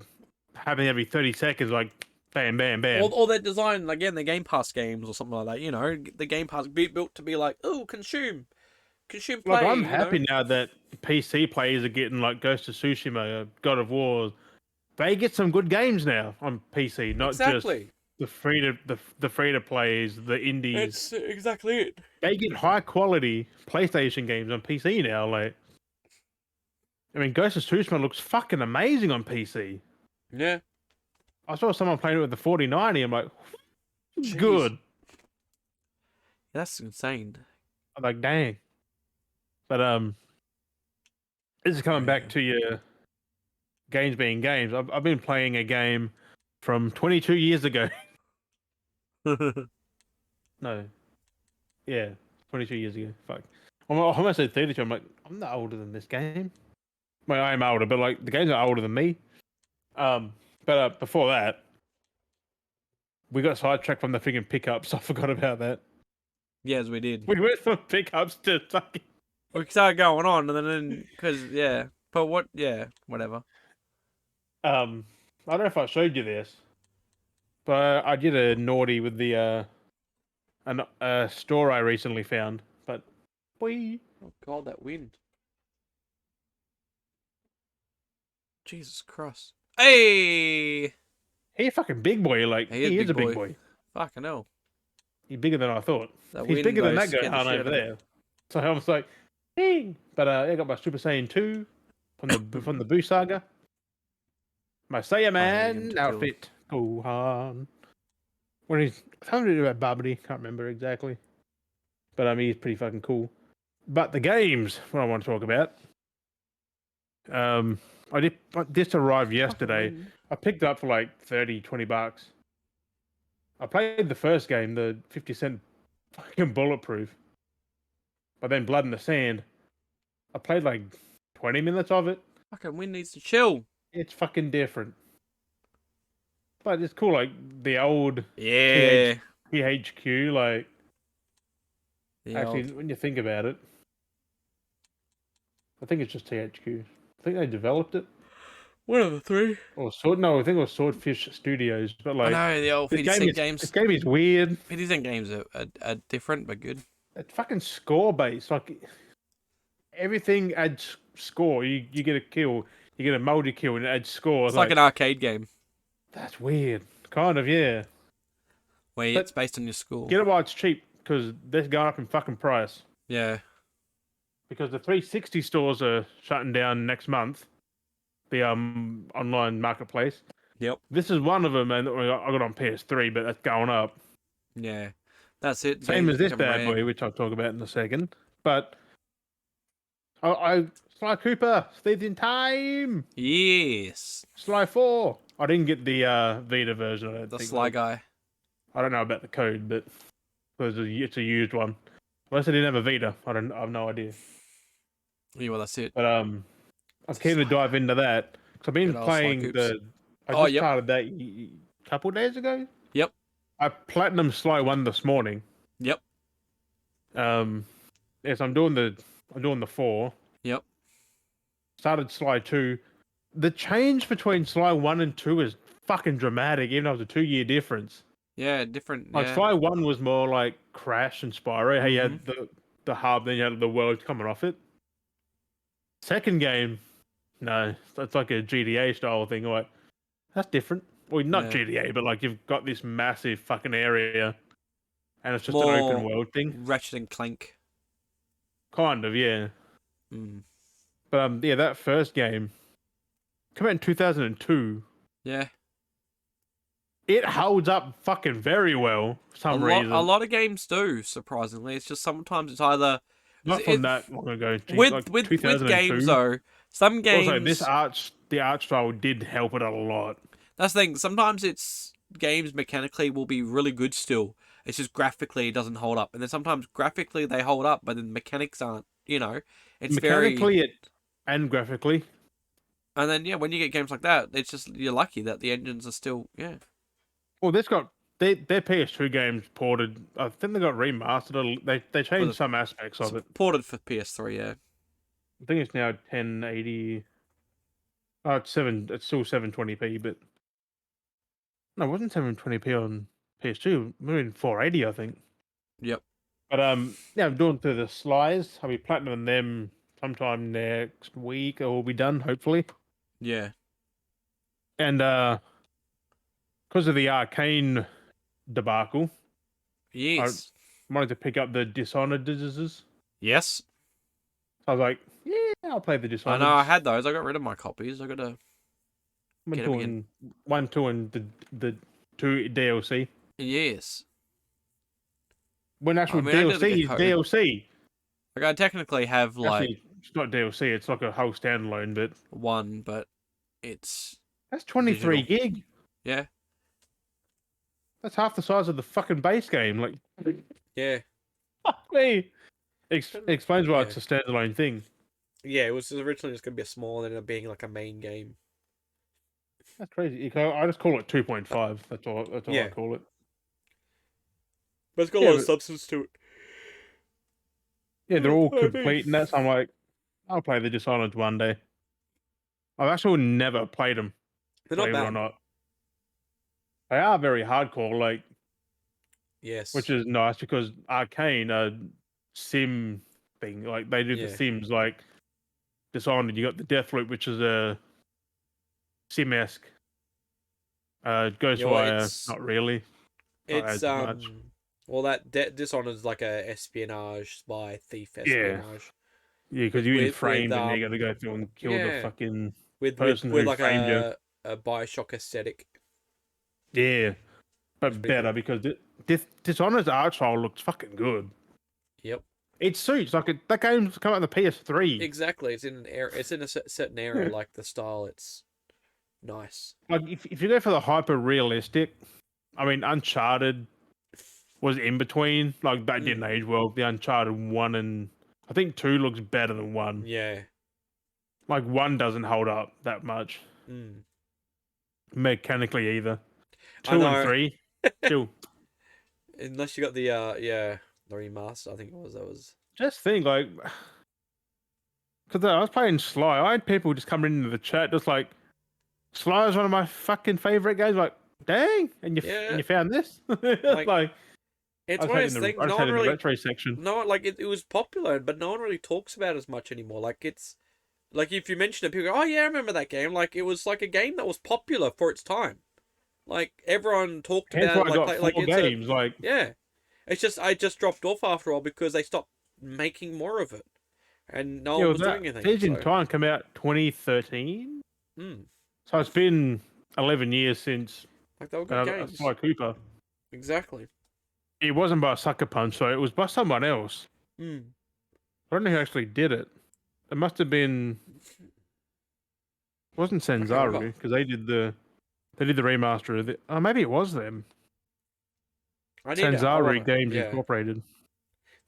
happen every 30 seconds. Like bam, bam, bam. Or they're designed again, they're Game Pass games or something like that. The Game Pass built to be like, oh, consume, Like play. I'm happy now that PC players are getting like Ghost of Tsushima, God of War. They get some good games now on PC, not just Exactly. the free to plays, the indies. It's exactly it. They get high quality PlayStation games on PC now. Like, I mean, Ghost of Tsushima looks fucking amazing on PC. Yeah. I saw someone playing it with the 4090. I'm like, Jeez. good. That's insane. I'm like, dang. But this is coming back to your games being games. I've been playing a game from 22 years ago. No. Yeah, 22 years ago. Fuck. I almost said 32. I'm like, I'm not older than this game. Well, I am older, but like the games are older than me. But before that, we got sidetracked from the freaking pickups. I forgot about that. Yes, we did. We went from pickups to fucking. We started going on, and then because but whatever. I don't know if I showed you this, but I did a naughty with the store I recently found. But boy, Oh god, that wind! Jesus Christ! Hey, he a fucking big boy. Like he is he is big a big boy. boy. Fucking hell! He's bigger than I thought. That He's wind bigger than though that guy scared the shit over out of me. there. So I was like, dang. But I got my Super Saiyan 2 from the Boo Saga. My Fire Saiyaman him to outfit. Gohan. When he's something to do about Babidi, can't remember exactly. But he's pretty fucking cool. But the games, what I want to talk about. I just arrived yesterday. I picked it up for like 30, $20. I played the first game, the 50 cent fucking bulletproof. But then Blood in the Sand, I played like 20 minutes of it. Fucking Win needs to chill. It's fucking different. But it's cool, like the old Yeah. THQ, like The actually old. when you think about it, I think it's just THQ. I think they developed it. One of the three. Or no, I think it was Swordfish Studios. But I like know the old this 50 game Cent is this games. game is weird. 50 Cent games are different but good. It's fucking score based. Like everything adds score. You get a kill, you get a multi kill, and it adds score. It's like an arcade game That's weird. Kind of, yeah. where it's But based on your score. get it while it's cheap because they're going up in fucking price. Yeah. Because the 360 stores are shutting down next month. The online marketplace. Yep. This is one of them, and I got on PS3, but that's going up. Yeah. That's it. Same Games as this become bad rare. boy, which I'll talk about in a second. But Sly Cooper, Thieves in Time, Yes. Sly 4. I didn't get the Vita version. I don't The think. Sly guy. I don't know about the code, but it's a used one. Unless I didn't have a Vita, I have no idea. Yeah, well, that's it. But I'm keen to dive into that because I've been Good old Sly playing Coops. I Oh, just yep. started that a couple days ago. Yep. I platinum Sly 1 this morning. Yep. Yes, I'm doing the 4. Yep. Started Sly 2. The change between Sly 1 and 2 is fucking dramatic, even though it was a 2-year difference. Yeah, different. Like Yeah. Sly 1 was more like Crash and Spyro. How you had Mm-hmm. the hub, then you had the world coming off it. Second game, no, it's like a GTA style thing. Like that's different. Well, not Yeah. GTA, but like you've got this massive fucking area, and it's just an More open world thing. Ratchet and Clank. Kind of, yeah. Mm. But yeah, that first game came out in 2002. Yeah. It holds up fucking very well for some reason. A lot of games do. Surprisingly, it's just sometimes it's either Not from that long ago. with Like 2002. games though. Some games. Also, the art style did help it a lot. That's the thing. Sometimes it's games mechanically will be really good still. It's just graphically it doesn't hold up, and then sometimes graphically they hold up, but then the mechanics aren't. You know, it's Mechanically and graphically. And then yeah, when you get games like that, it's just you're lucky that the engines are still Well, their PS2 games ported. I think they got remastered. They changed some aspects of it. Ported for PS3. Yeah. I think it's now 1080. Oh, it's still 720p, but no, it wasn't 720p on PS2. We're in 480, I think. Yep. But yeah, I'm doing through the slides. I'll be platinum them sometime next week. It will be done, hopefully. Yeah. And because of the Arcane debacle, Yes. I wanted to pick up the Dishonored diseases. Yes. I was like, yeah, I'll play the I Dishonored. know. I had those. I got rid of my copies. I got to get them again. 1, 2, and the 2 DLC. Yes. When actual I mean, I did DLC is get DLC. Like I technically have like Actually, it's not DLC. It's like a whole standalone. But one, but it's that's 23 gig. Yeah. That's half the size of the fucking base game. Like, Yeah. fuck me. Explains why Yeah. it's a standalone thing. Yeah, it was originally just gonna be a small, and ended up being like a main game. That's crazy. I just call it 2.5. That's all Yeah. I call it. But it's got Yeah, a lot of but- substance to it. Yeah, they're all I mean- complete, and that's I'm like, I'll play the Dishonored one day. I've actually never played them, They're not believe it or bad. not. They are very hardcore, like, Yes. which is nice because Arcane sim thing, like they do the Yeah. sims like Dishonored. You got the Deathloop, which is a sim-esque. Ghostwire, it's- not really. Not It's as much. well that Dishonored's like a espionage spy thief espionage. Yeah, because you're in with, framed and you got to go through and kill the yeah. fucking with person with who like framed you. a Bioshock aesthetic. Yeah, but pretty better because Dishonored's art style looks fucking good. Yep. It suits that game's come out on the PS3. Exactly. It's in an era. It's in a certain era. Like the style. It's nice. Like if you go for the hyper realistic, I mean Uncharted was in between. Like that didn't age well. The Uncharted 1 and I think 2 looks better than 1. Yeah. Like 1 doesn't hold up that much mechanically either. I 2 and know. 3 still. Unless you got the the remaster, I think it was. That was. Just think like, because I was playing Sly, I had people just coming into the chat just like, Sly is one of my fucking favorite games. Like, dang, and you found this? Like, It's I one of was those things. I No just one had in the really, retro section. no, like it was popular, but no one really talks about it as much anymore. Like it's, like if you mention it, people go, "Oh yeah, I remember that game." Like it was like a game that was popular for its time. Like everyone talked Hence about why it. I got 4 Like it's a games. Like, yeah. It's just I just dropped off after all because they stopped making more of it, and no yeah, one was was doing that anything. Siege in So, Time come out 2013? mm, So it's been 11 years since like they were good games. Sly Cooper. Exactly. It wasn't by Sucker Punch, so it was by someone else. Mm. I don't know who actually did it. It must have been. It wasn't I can't remember. Sanzaru because they did the remaster of it. Oh, maybe it was them. I need to hold Sanzaru on. Games Yeah, Incorporated.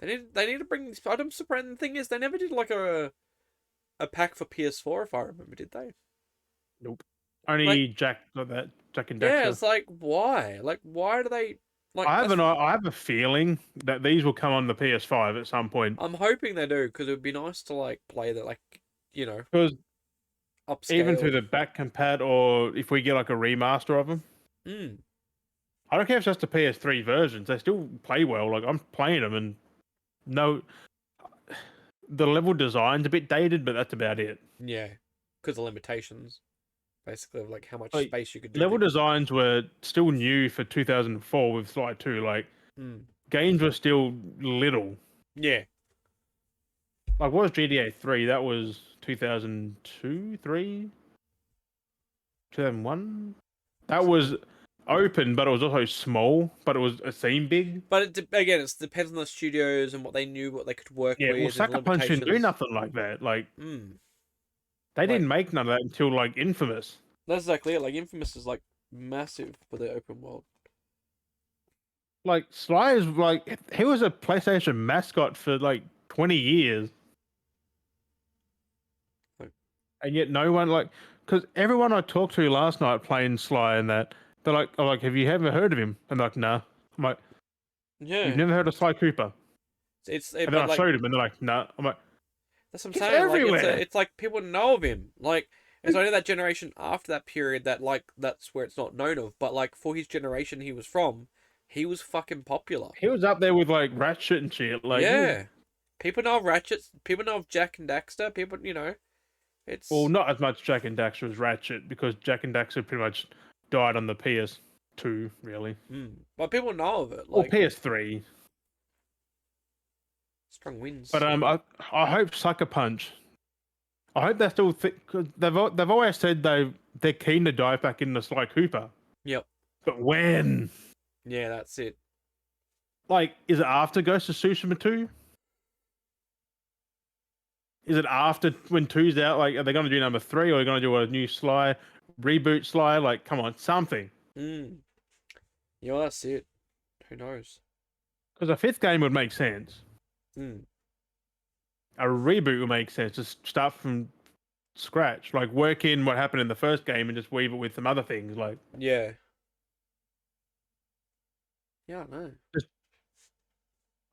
they need to bring this. I'm surprised. The thing is, they never did like a pack for PS4, if I remember. Did they? Nope. Only Like, Jack got that. Jack and yeah, Daxter. it's like why? Like, why do they? Like, I have a feeling that these will come on the PS5 at some point. I'm hoping they do because it would be nice to like play that, like, Because even through upscaled. the back compat, or if we get like a remaster of them, Mm. I don't care if it's just the PS3 versions. They still play well. Like I'm playing them, and no, the level design's a bit dated, but that's about it. Yeah, because of limitations, basically, of like how much Like space you could do level things. designs were still new for 2004 with Sly 2. Like Mm. games were still little. Yeah, Like what was GTA 3? That was 2002, 3, 2001. That was open, but it was also small. But it seemed big. but again, it depends on the studios and what they knew, what they could work Yeah, well, with, and Sucker Punch didn't do limitations. nothing like that. Like Mm. they Like didn't make none of that until like Infamous. that's exactly it. Like Infamous is like massive for the open world. Like Sly is like he was a PlayStation mascot for like 20 years. Like, And yet no one like, because everyone I talked to last night playing Sly and that, they're like, oh, like, have you ever heard of him? And they're like, nah. I'm like, you've yeah, never heard of Sly Cooper? And then but I like showed him and they're like, nah. I'm like, that's what I'm he's saying. Like everywhere. it's like people know of him. Like it's only that generation after that period that like that's where it's not known of. But like for his generation he was from, he was fucking popular. He was up there with like Ratchet and shit. Like, Yeah, people know of Ratchet. People know of Jack and Daxter. People, well, it's not as much Jack and Daxter as Ratchet because Jack and Daxter pretty much died on the PS2, really. but people know of it. Or Like PS3. strong wins. But I hope Sucker Punch. I hope they still think because they've always said they're keen to dive back into Sly Cooper. Yep. But when? Yeah, that's it. Like, is it after Ghost of Tsushima 2? Is it after when 2's out? Like, are they going to do number 3 or are they going to do a new Sly, reboot Sly? Like, come on, something. Yeah, well, that's it. Who knows? Because a 5th game would make sense. A reboot would make sense. Just start from scratch. Like, work in what happened in the first game and just weave it with some other things. Like, Yeah. Yeah, I know.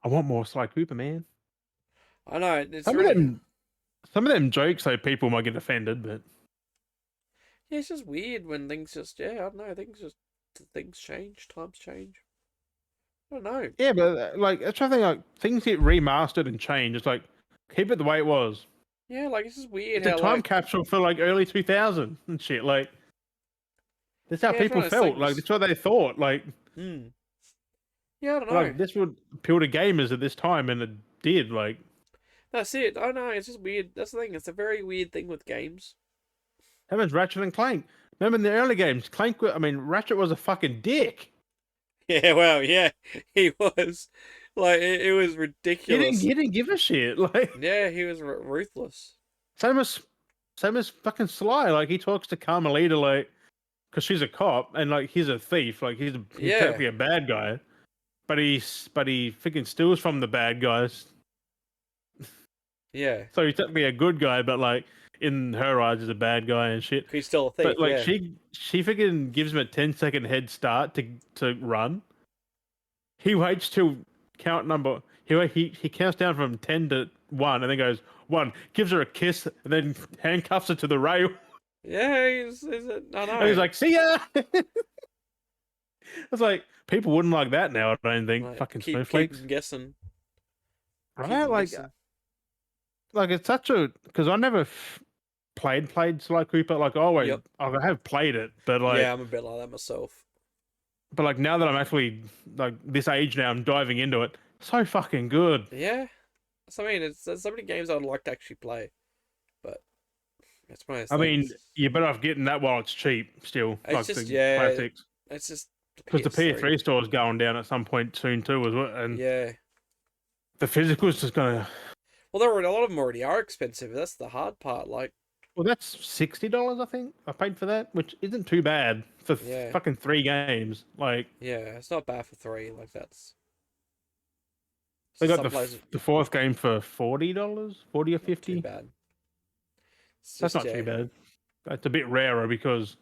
I want more Sly Cooper, man. I know. It's Some really... of them jokes, so people might get offended, but Yeah, it's just weird when things just... Yeah, I don't know. Things change. Times change. I don't know. yeah, but like I'm trying to think, like things get remastered and changed. It's like keep it the way it was. Yeah, like it's just weird It's a how time like... capsule for like early 2000 and shit. Like that's how Yeah, it's people one of those felt. Like things. that's what they thought. Like Yeah, I don't know. like this would appeal to gamers at this time, and it did. Like That's it. I don't know. It's just weird. That's the thing. It's a very weird thing with games. that was Ratchet and Clank. Remember in the early games, Ratchet was a fucking dick. Yeah, well, yeah, he was. Like, it was ridiculous. He didn't give a shit. Like Yeah, he was ruthless. same as fucking Sly. Like he talks to Carmelita like because she's a cop and like he's a thief. Like he's Yeah. technically a bad guy. but he freaking steals from the bad guys. Yeah. So he's technically a good guy, but like in her eyes, he's a bad guy and shit. He's still a thief. But like Yeah. she freaking gives him a 10-second head start to run. He waits till count number. He counts down from 10 to 1, and then goes 1. Gives her a kiss, and then handcuffs her to the rail. Yeah. I know. And he's like, "See ya." It's like people wouldn't like that now. I don't think. Like, Fucking keep snowflakes, them guessing. Keep right? 'em Like, guessing. it's such a because I never played Sly Cooper. Like, always, Yep. I have played it, but like, Yeah, I'm a bit like that myself. but like now that I'm actually like this age now, I'm diving into it. So fucking good. Yeah. So, I mean, there's so many games I'd like to actually play, but it's one of those I mean, things. you're better off getting that while it's cheap. Still, It's like just, the yeah, classics, it's just because the PS3. PS3 store is going down at some point soon too, as well. And Yeah. the physical's just gonna. Well, a lot of them already are expensive. That's the hard part. Like, Well, that's $60, I think. I paid for that, which isn't too bad for yeah, fucking 3 games. Like yeah, it's not bad for 3. Like, that's they got some places the fourth game for $40, 40 or not too 50. bad. It's That's just, not yeah, too bad. That's a bit rarer because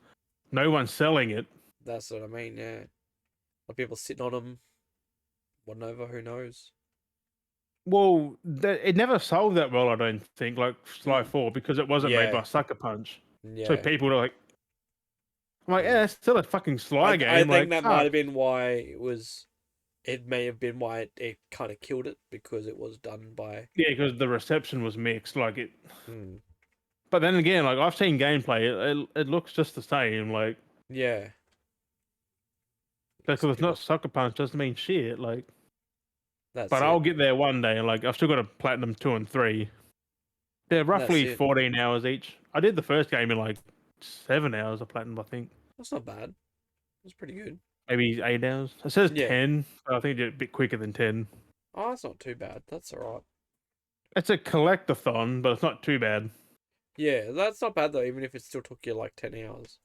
no one's selling it. that's what I mean. Yeah, a lot of people sitting on them, one over. Who knows? Well, it never sold that well, I don't think, like Sly Mm. 4, because it wasn't made Yeah, by Sucker Punch. So yeah. people are like, I'm like, Yeah. yeah, it's still a fucking Sly I game. think Like, that might fuck. have been why it was. It may have been why it kind of killed it because it was done by. Yeah, because the reception was mixed. Like it, Hmm. but then again, like I've seen gameplay, it looks just the same. Like, Yeah, because it's not people. Sucker Punch doesn't mean shit. Like, That's but I'll it. get there one day. Like, I've still got to platinum 2 and 3. They're That's roughly it. 14 hours each. I did the first game in like 7 hours of platinum, I think. That's not bad. That's pretty good. Maybe 8 hours. It says Yeah. 10, but I think I did it a bit quicker than 10. Oh, that's not too bad. That's all right. It's a collectathon, but it's not too bad. Yeah, that's not bad though. Even if it still took you like 10 hours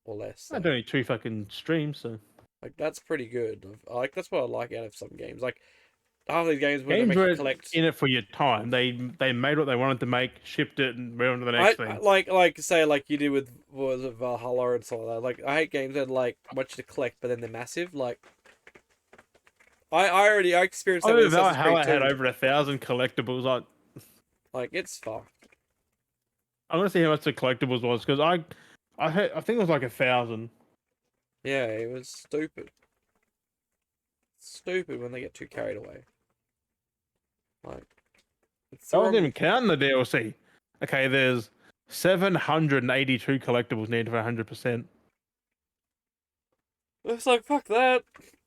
or less. I Like, don't need 2 fucking streams, so. that's pretty good. Like that's what I like out of some games. Like half these games when they Games make were you collect. in it for your time. They made what they wanted to make, shipped it, and moved on to the next thing. Like say like you did with what was it Valhalla and stuff like that. Like I hate games that like want you to collect but then they're massive. Like I experienced that Oh, with Assassin's Creed Valhalla had 2. over 1,000 collectibles. Like it's fucked. I'm gonna see how much the collectibles was because I think it was like 1,000. Yeah, it was stupid. Stupid when they get too carried away. Like it's I the wasn't wrong. even counting the DLC. Okay, there's 782 collectibles needed for 100%. It's like fuck that.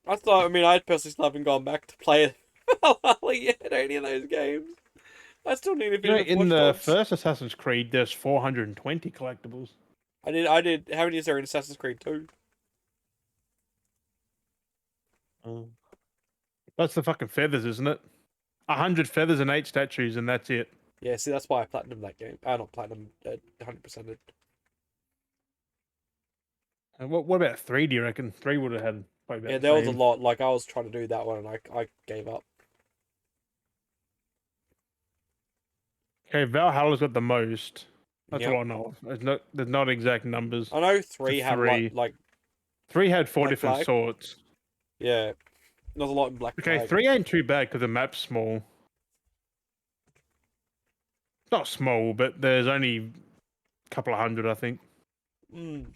I thought. I mean, I personally still haven't gone back to play Valhalla yet. Any of those games. I still need to You know, finish in Watch the Dogs. first Assassin's Creed, there's 420 collectibles. I did. How many is there in Assassin's Creed 2? Oh. That's the fucking feathers, isn't it? 100 feathers and 8 statues, and that's it. Yeah, see, that's why I platinumed that game. Not platinum, 100%. And what about 3? Do you reckon 3 would have had probably about Yeah, the there was a same? lot. Like I was trying to do that one, and I gave up. Okay, Valhalla's got the most. That's Yep. all I know. There's not exact numbers. I know 3 had 3. like 3 had 4 Black different Flag? sorts. yeah, there's a lot in Black Okay, Flag. 3 ain't too bad because the map's small. It's not small, but there's only a couple of hundred, I think. Mm.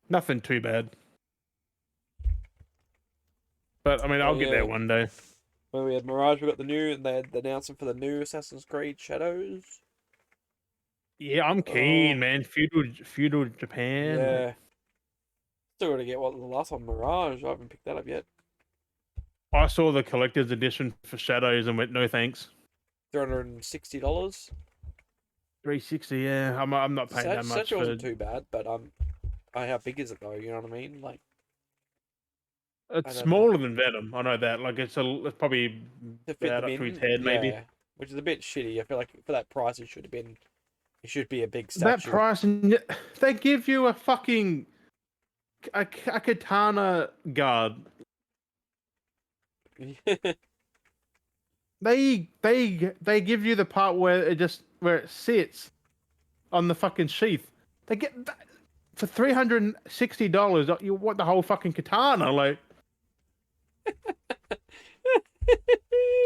Nothing too bad. But I mean, I'll get there yeah. one day. When we had Mirage, we got they had the announcement for the new Assassin's Creed Shadows. Yeah, I'm keen, Oh. man. Feudal Japan. Yeah. Still gotta get the last one, Mirage. I haven't picked that up yet. I saw the collector's edition for Shadows and went, no thanks. $360. 360, yeah. I'm not paying that much Such wasn't for. too bad, but how big is it though? You know what I mean? Like I It's don't know. smaller than Venom. I know that. Like it's probably To fit about them up to his in, head, maybe. yeah, which is a bit shitty. I feel like for that price, it should be a big That statue. price, and they give you a fucking a katana guard. They give you the part where it sits on the fucking sheath. They get that, for $360. You want the whole fucking katana? Like,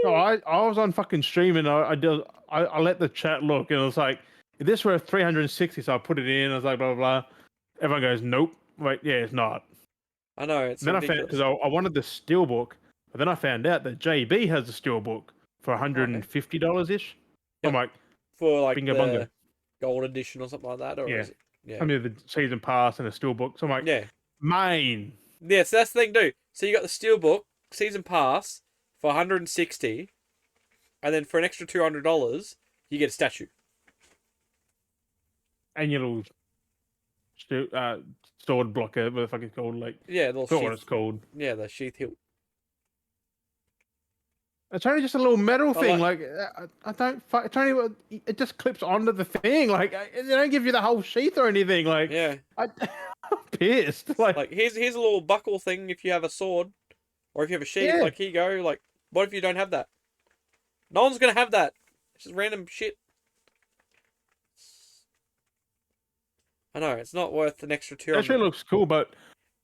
so I was on fucking stream and I let the chat look and it was like, is this worth 360? So I put it in. I was like, blah blah blah. Everyone goes, nope. Wait, yeah, it's not. I know, it's And then ridiculous. I found, because I wanted the steelbook, but then I found out that JB has a steelbook for $150 ish. Yep. I'm like, For like bingo the bongo. gold edition or something like that, or Yeah. is it? Yeah. I mean, the season pass and a steelbook. So I'm like, Yeah. main. Yeah, so that's the thing, dude. So you got the Steelbook season pass for 160, and then for an extra $200, you get a statue. And your little sword blocker, what the fuck it's called. Like, Yeah, the I forgot what it's called. Yeah, the sheath hilt. It's only just a little metal But thing. Like, I don't. It's only it just clips onto the thing. Like, they don't give you the whole sheath or anything. Like, Yeah. I'm pissed. Like here's a little buckle thing if you have a sword, or if you have a sheath. Yeah. Like, here you go. Like, what if you don't have that? No one's gonna have that. It's just random shit. I know it's not worth an extra 200. That shit looks cool, but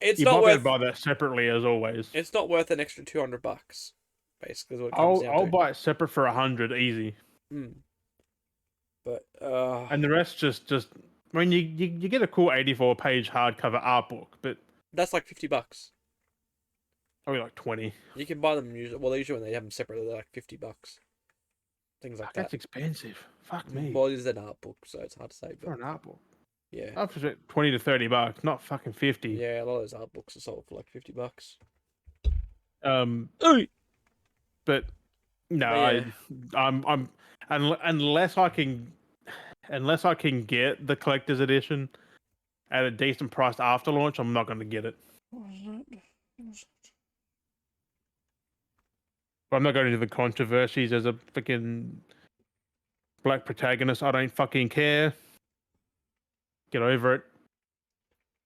It's you not might be able worth. to buy that separately as always. It's not worth an extra $200. Basically, is what it comes down I'll to. buy it separate for 100 easy. But And the rest just I mean you get a cool 84-page hardcover art book, but that's like $50. probably like 20. You can buy them usually. Well, usually when they have them separately, they're like $50. Things like That's that. expensive. Fuck me. Well, it is an art book, so it's hard to say. For But an art book. yeah, I've spent $20 to $30, not fucking 50. yeah, a lot of those art books are sold for like $50. But no, But yeah. I'm unless I can get the collector's edition at a decent price after launch, I'm not going to get it. But I'm not going into the controversies as a fucking black protagonist. I don't fucking care. Get over it.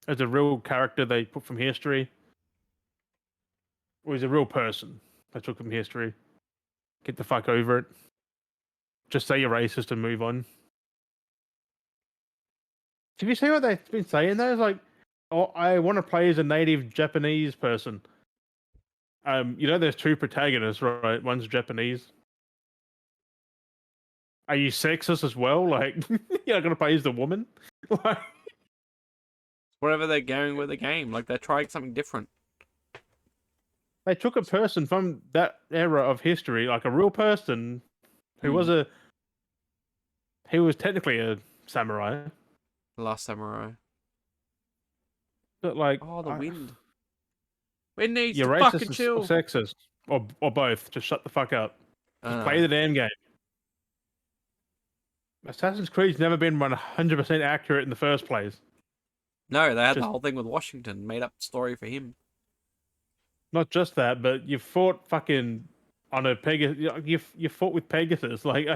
As a real character they put from history. Or he's a real person they took from history. Get the fuck over it. Just say you're racist and move on. Have you seen what they've been saying though? It's like, oh, I want to play as a native Japanese person. There's two protagonists, right? One's Japanese. Are you sexist as well? Like, you're not gonna play as the woman? Like, Wherever they're going with the game, like they're trying something different. they took a person from that era of history, like a real person, who was technically a samurai. The Last Samurai. But like, Oh, the wind. Wind needs you're to racist fucking chill. or sexist, or both. Just shut the fuck up. Just play the damn game. Assassin's Creed's never been 100% accurate in the first place. No, they had the whole thing with Washington, made up story for him. Not just that, but you fought fucking on a Pegasus. You fought with Pegasus. Like,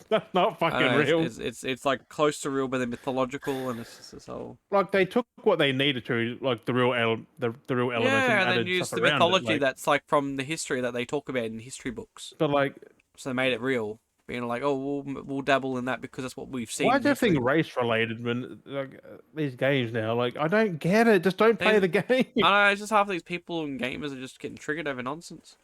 that's not fucking real. It's like close to real, but then mythological, and it's just this whole. Like, they took what they needed to, like the real elements, Yeah, and then used the mythology like, that's like from the history that they talk about in history books. But like, so they made it real, being like, oh, we'll dabble in that because that's what we've seen. Why is everything race related when like these games now? Like, I don't get it. Just don't play the game. I know, it's just half these people and gamers are just getting triggered over nonsense.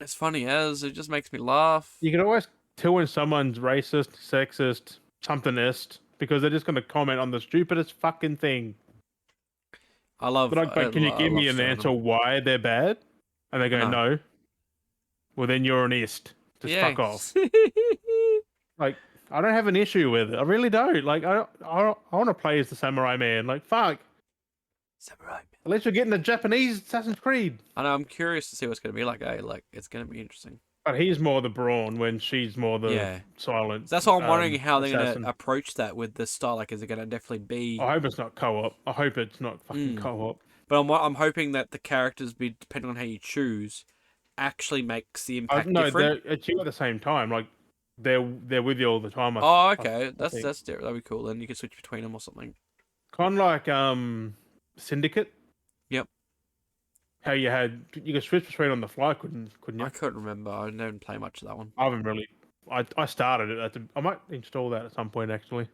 It's funny as it just makes me laugh. You can always tell when someone's racist, sexist, somethingist because they're just going to comment on the stupidest fucking thing. I love. But can you give me an answer why they're bad? And they go, no. Well, then you're an ist. Just fuck off. Like, I don't have an issue with it. I really don't. Like, I want to play as the samurai man. Like, fuck. Samurai man. At least you're getting a Japanese Assassin's Creed. I know. I'm curious to see what's going to be like. Like, it's going to be interesting. But he's more the brawn when she's more the silent. So that's why I'm wondering how they're assassin. going to approach that with the style. Like, is it going to definitely be? I hope it's not co-op. I hope it's not fucking co-op. But I'm hoping that the characters, depending on how you choose, actually makes the impact different. No, it's you at the same time. Like, they're with you all the time. Okay, that'd be cool. Then you can switch between them or something. Kind of like Syndicate. Yep. how you could switch between on the fly, couldn't I you? couldn't remember. I didn't play much of that one. I haven't really. I started it. I might install that at some point actually.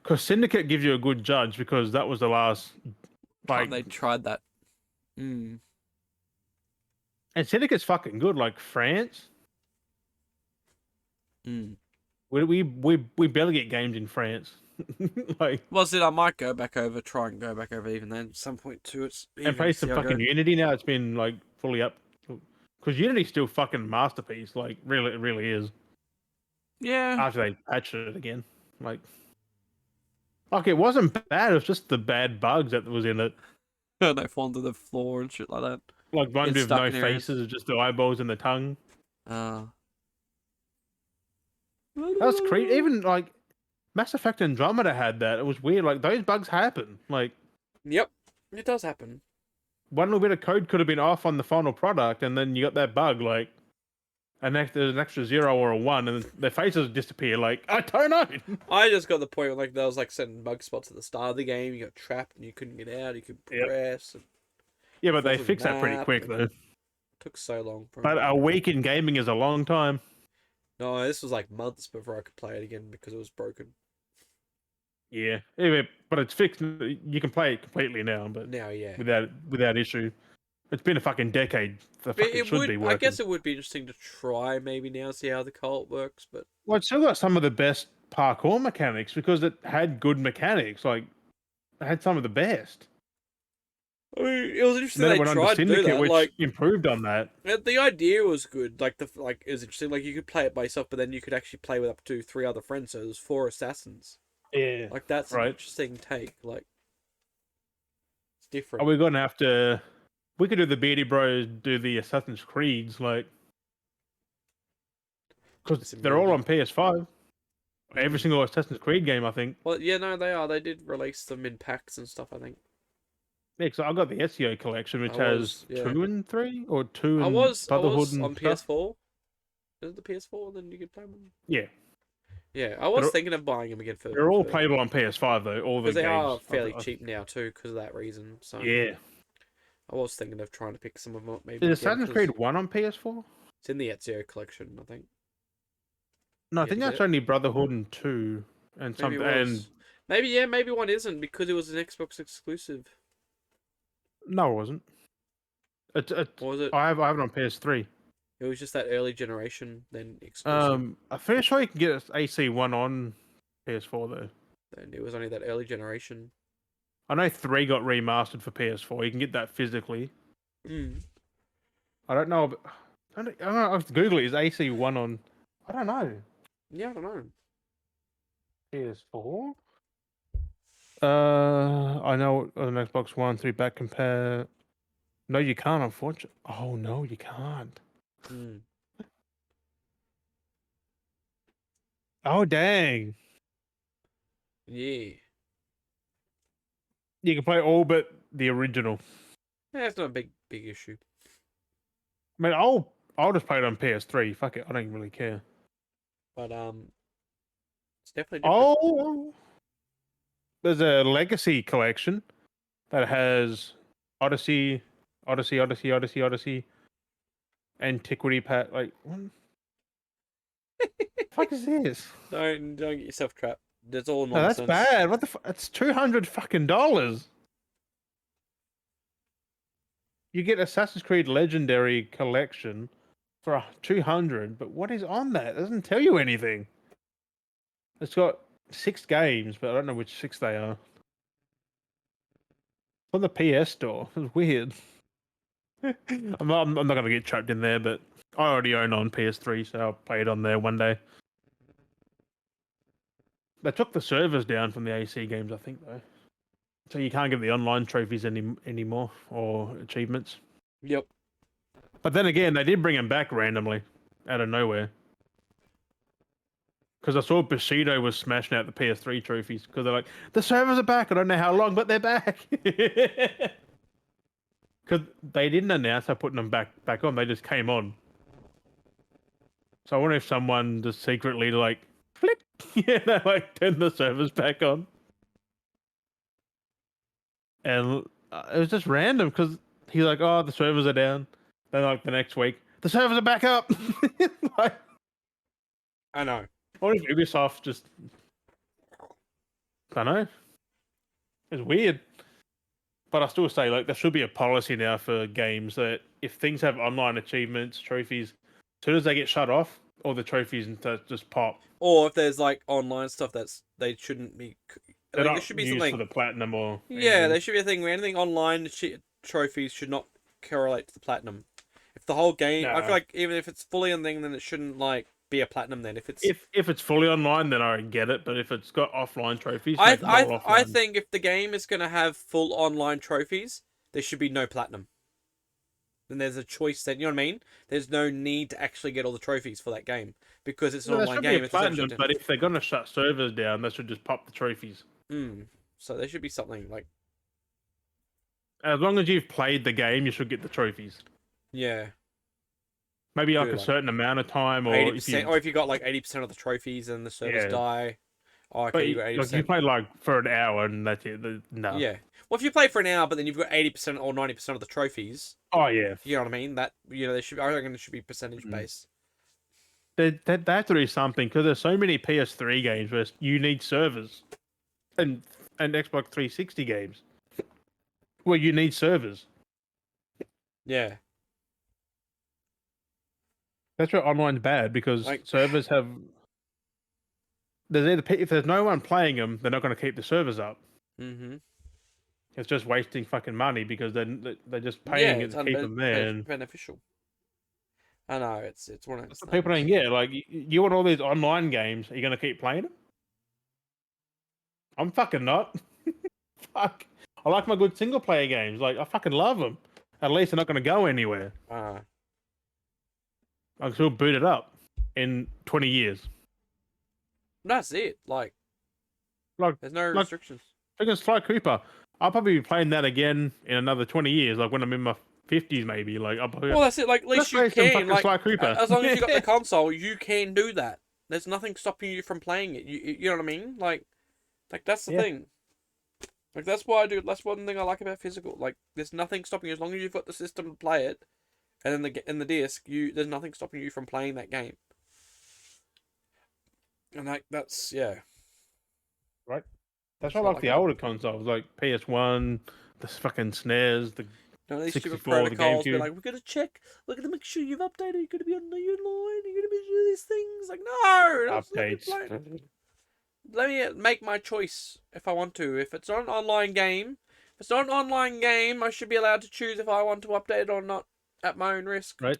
Because Syndicate gives you a good judge because that was the last Time like, they tried that. Mm. and Syndicate's fucking good. Like France, Mm. we barely get games in France. Like, Was it? I might go back over, try and go back over even then at some point too. It's and even play see some how I fucking go. Unity now. It's been like fully up because Unity's still fucking masterpiece. Like really, it really is. Yeah. After they patched it again, like it wasn't bad. It was just the bad bugs that was in it. They fall onto the floor and shit like that. Like one Get with stuck no in areas. faces, just the eyeballs and the tongue. Uh. That's crazy. Even like Mass Effect Andromeda had that. It was weird. Like those bugs happen. Like Yep. It does happen. one little bit of code could have been off on the final product, and then you got that bug. Like there's an extra 0 or a 1, and their faces disappear. Like I don't know. I just got the point where like there was like certain bug spots at the start of the game. You got trapped and you couldn't get out. You could Yep. progress. And Yeah, but fall they through the fixed that pretty map, quick and though. it took so long for But them. a week in gaming is a long time. No, this was like months before I could play it again because it was broken. Yeah, anyway, but it's fixed. You can play it completely now, but Now, yeah. without issue. It's been a fucking decade. The But fucking it should would, be I working. guess it would be interesting to try maybe now, see how the cult works, but Well, it's still got some of the best parkour mechanics because it had good mechanics. Like, it had some of the best. I mean, it was And interesting then it they went on to tried to do Syndicate, that. which Like, improved on that. the idea was good. Like, it was interesting. Like, you could play it by yourself, but then you could actually play with up to 3 other friends, so there's 4 assassins. Yeah. Like, that's an Right. interesting take. Like, it's Are different. we going to have to... We could do the Beardy Bros, do the Assassin's Creeds, like... Because Some they're all Unity. on PS5. Every Mm. single Assassin's Creed game, I think. Well, yeah, no, they are. They did release them in packs and stuff, I think. Yeah, because I got the Ezio collection, which I was, has yeah. 2 and 3? Or 2 I and was Brotherhood and on stuff? PS4. Is it the PS4? Then you could play them. Yeah. Yeah, I was thinking of buying them again They're all playable on PS5, though. All the because they are games. fairly cheap now too, because of that reason. So Yeah. I was thinking of trying to pick some of them up maybe Is again. Assassin's 'Cause Creed 1 on PS4? it's in the Ezio collection, I think. No, I You think get that's it? only Brotherhood and 2 and Maybe something. it And was. Maybe yeah, maybe one isn't because it was an Xbox exclusive. no, it wasn't. Or was it? I have it on PS3. It was just that early generation, then exclusive. I'm pretty sure you can get AC1 on PS4 though. Then it was only that early generation. I know 3 got remastered for PS4. You can get that physically. Mm. I don't know. I don't know. I have to Google it. Is AC1 on? I don't know. Yeah, I don't know. PS4. I know on Xbox One, 3 back compare. No, you can't. Unfortunately. Oh no, you can't. Mm. Oh dang. Yeah. You can play all but the original. Yeah, it's not a big issue. I mean, I'll just play it on PS3. Fuck it, I don't really care. But it's definitely different. Oh, there's a Legacy collection that has Odyssey, Antiquity Pack. Like, what the fuck is this? Don't get yourself trapped. That's all No, that's nonsense. bad. What the? It's $200 fucking dollars. You get Assassin's Creed Legendary Collection for 200, but what is on that? It doesn't tell you anything. It's got 6 games, but I don't know which 6 they are. On the PS Store. It's weird. I'm not going to get trapped in there, but I already own on PS3, so I'll play it on there one day. They took the servers down from the AC games, I think, though. So you can't get the online trophies anymore, or achievements. Yep. But then again, they did bring them back randomly, out of nowhere. Because I saw Bushido was smashing out the PS3 trophies, because they're like, the servers are back, I don't know how long, but they're back! Because they didn't announce they're putting them back on, they just came on. So I wonder if someone just secretly like, flick! Yeah, they like turned the servers back on. And it was just random, because he's like, oh, the servers are down. Then like the next week, the servers are back up. Like, I know. what if Ubisoft just, I don't know. It's weird. But I still say, like, there should be a policy now for games that if things have online achievements, trophies, as soon as they get shut off, all the trophies and just pop. Or if there's like online stuff they shouldn't be. They're Like there not should be used something. for the platinum or Yeah, anything. there should be a thing where anything online trophies should not correlate to the platinum. If the whole game, I feel No. like even if it's fully on thing, then it shouldn't like be a platinum. Then if it's, If it's fully online, then I get it. But if it's got offline trophies, make them all I offline. think if the game is gonna have full online trophies, there should be no platinum. Then there's a choice. Then you know what I mean. There's no need to actually get all the trophies for that game because it's an There online should game. be a It's a server platinum, shutdown. but if they're gonna shut servers down, they should just pop the trophies. So there should be something like, As long as you've played the game, you should get the trophies. yeah, Maybe like do a like certain amount of time, or 80%, or if you got like 80% of the trophies and the servers Yeah. die. Oh, But okay, you got like 80%. you play like for an hour and that's it. No. Yeah. Well, if you play for an hour, but then you've got 80% or 90% of the trophies, Oh yeah. you know what I mean? That there should. I reckon it should be percentage Mm. based. They have to do something because there's so many PS3 games where you need servers, and Xbox 360 games where you need servers. Yeah. That's where online's bad because Like- servers have. There's either if there's no one playing them, they're not going to keep the servers up. Mm-hmm. It's just wasting fucking money because they're just paying it to keep them there. It's beneficial. I know it's one of those People don't get like you want all these online games. Are you going to keep playing them? I'm fucking not. Fuck. I like my good single player games. Like I fucking love them. At least they're not going to go anywhere. I can still boot it up in 20 years. That's it. Like there's no restrictions. Freaking Sly Cooper. I'll probably be playing that again in another 20 years. Like when I'm in my 50s, maybe. Like I'll probably. Well, that's it. Like at least you can. Like Sly Cooper. as long as you got the console, you can do that. There's nothing stopping you from playing it. You know what I mean? Like that's the thing. Like that's why I do. That's one thing I like about physical. Like there's nothing stopping you as long as you've got the system to play it, and then in the disc, there's nothing stopping you from playing that game. And that's Right. That's why I like the older consoles, like PS1, the fucking SNES, the these stupid 64, the protocols be GameCube. like, we're gonna check, we're gonna make sure you've updated, you're gonna be on the online, you're gonna be doing these things. Like, no, Updates. Let me make my choice if I want to. If it's not an online game, I should be allowed to choose if I want to update it or not at my own risk. Right.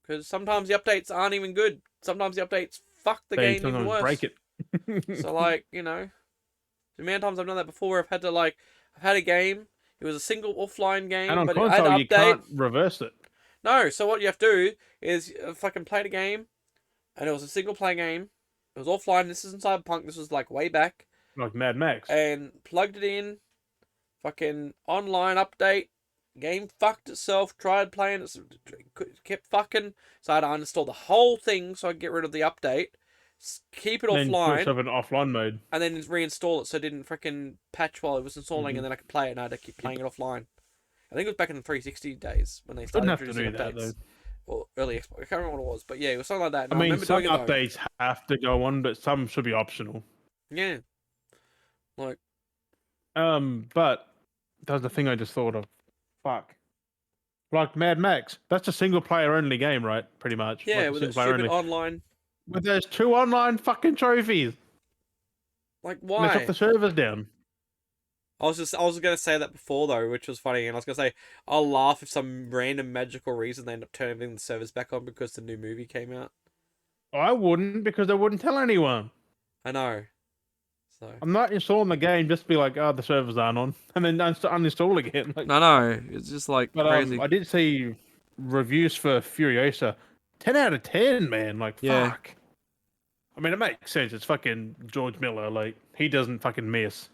Because sometimes the updates aren't even good. Sometimes the updates fuck the game even worse. Break it. So like, the amount of times I've done that before, I've had a game. It was a single offline game, And on but it console, had you to update. can't reverse it. No, so what you have to do is fucking play the game, and it was a single player game. It was offline. This isn't Cyberpunk. This was like way back. Like Mad Max. And plugged it in. Fucking online update. Game fucked itself. Tried playing it. Kept fucking. So I had to uninstall the whole thing so I could get rid of the update. Keep it then offline. Then an offline mode. And then reinstall it so it didn't freaking patch while it was installing, and then I could play it and I had to keep playing it offline. I think it was back in the 360 days when they started Didn't have to do introducing that, updates. Or early Xbox. I can't remember what it was, but yeah, it was something like that. And I mean, remember some doing it, though. updates have to go on, but some should be optional. Yeah. Like. But that's the thing I just thought of. Fuck. Like Mad Max, that's a single player only game, right? Pretty much. Yeah, like with that stupid online. But there's 2 online fucking trophies. Like, And they why? took the servers down. I was gonna say that before though, which was funny, and I was gonna say I'll laugh if some random magical reason they end up turning the servers back on because the new movie came out. I wouldn't because they wouldn't tell anyone. I know. So. I'm not installing the game just to be like, oh, the servers aren't on, and then uninstall again. Like, No, it's just like crazy. I did see reviews for Furiosa. 10 out of 10, man. Like, Yeah. fuck. I mean, it makes sense. It's fucking George Miller. Like, he doesn't fucking miss.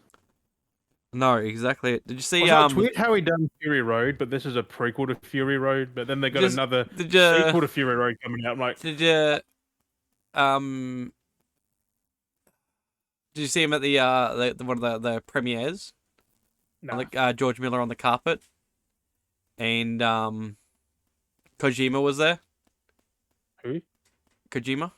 No, exactly. Did you see? It's weird how he done Fury Road, but this is a prequel to Fury Road. But then they got another sequel to Fury Road coming out. I'm like, did you see him at the one of the premieres? nah. Like George Miller on the carpet. and Kojima was there. Who? Kojima.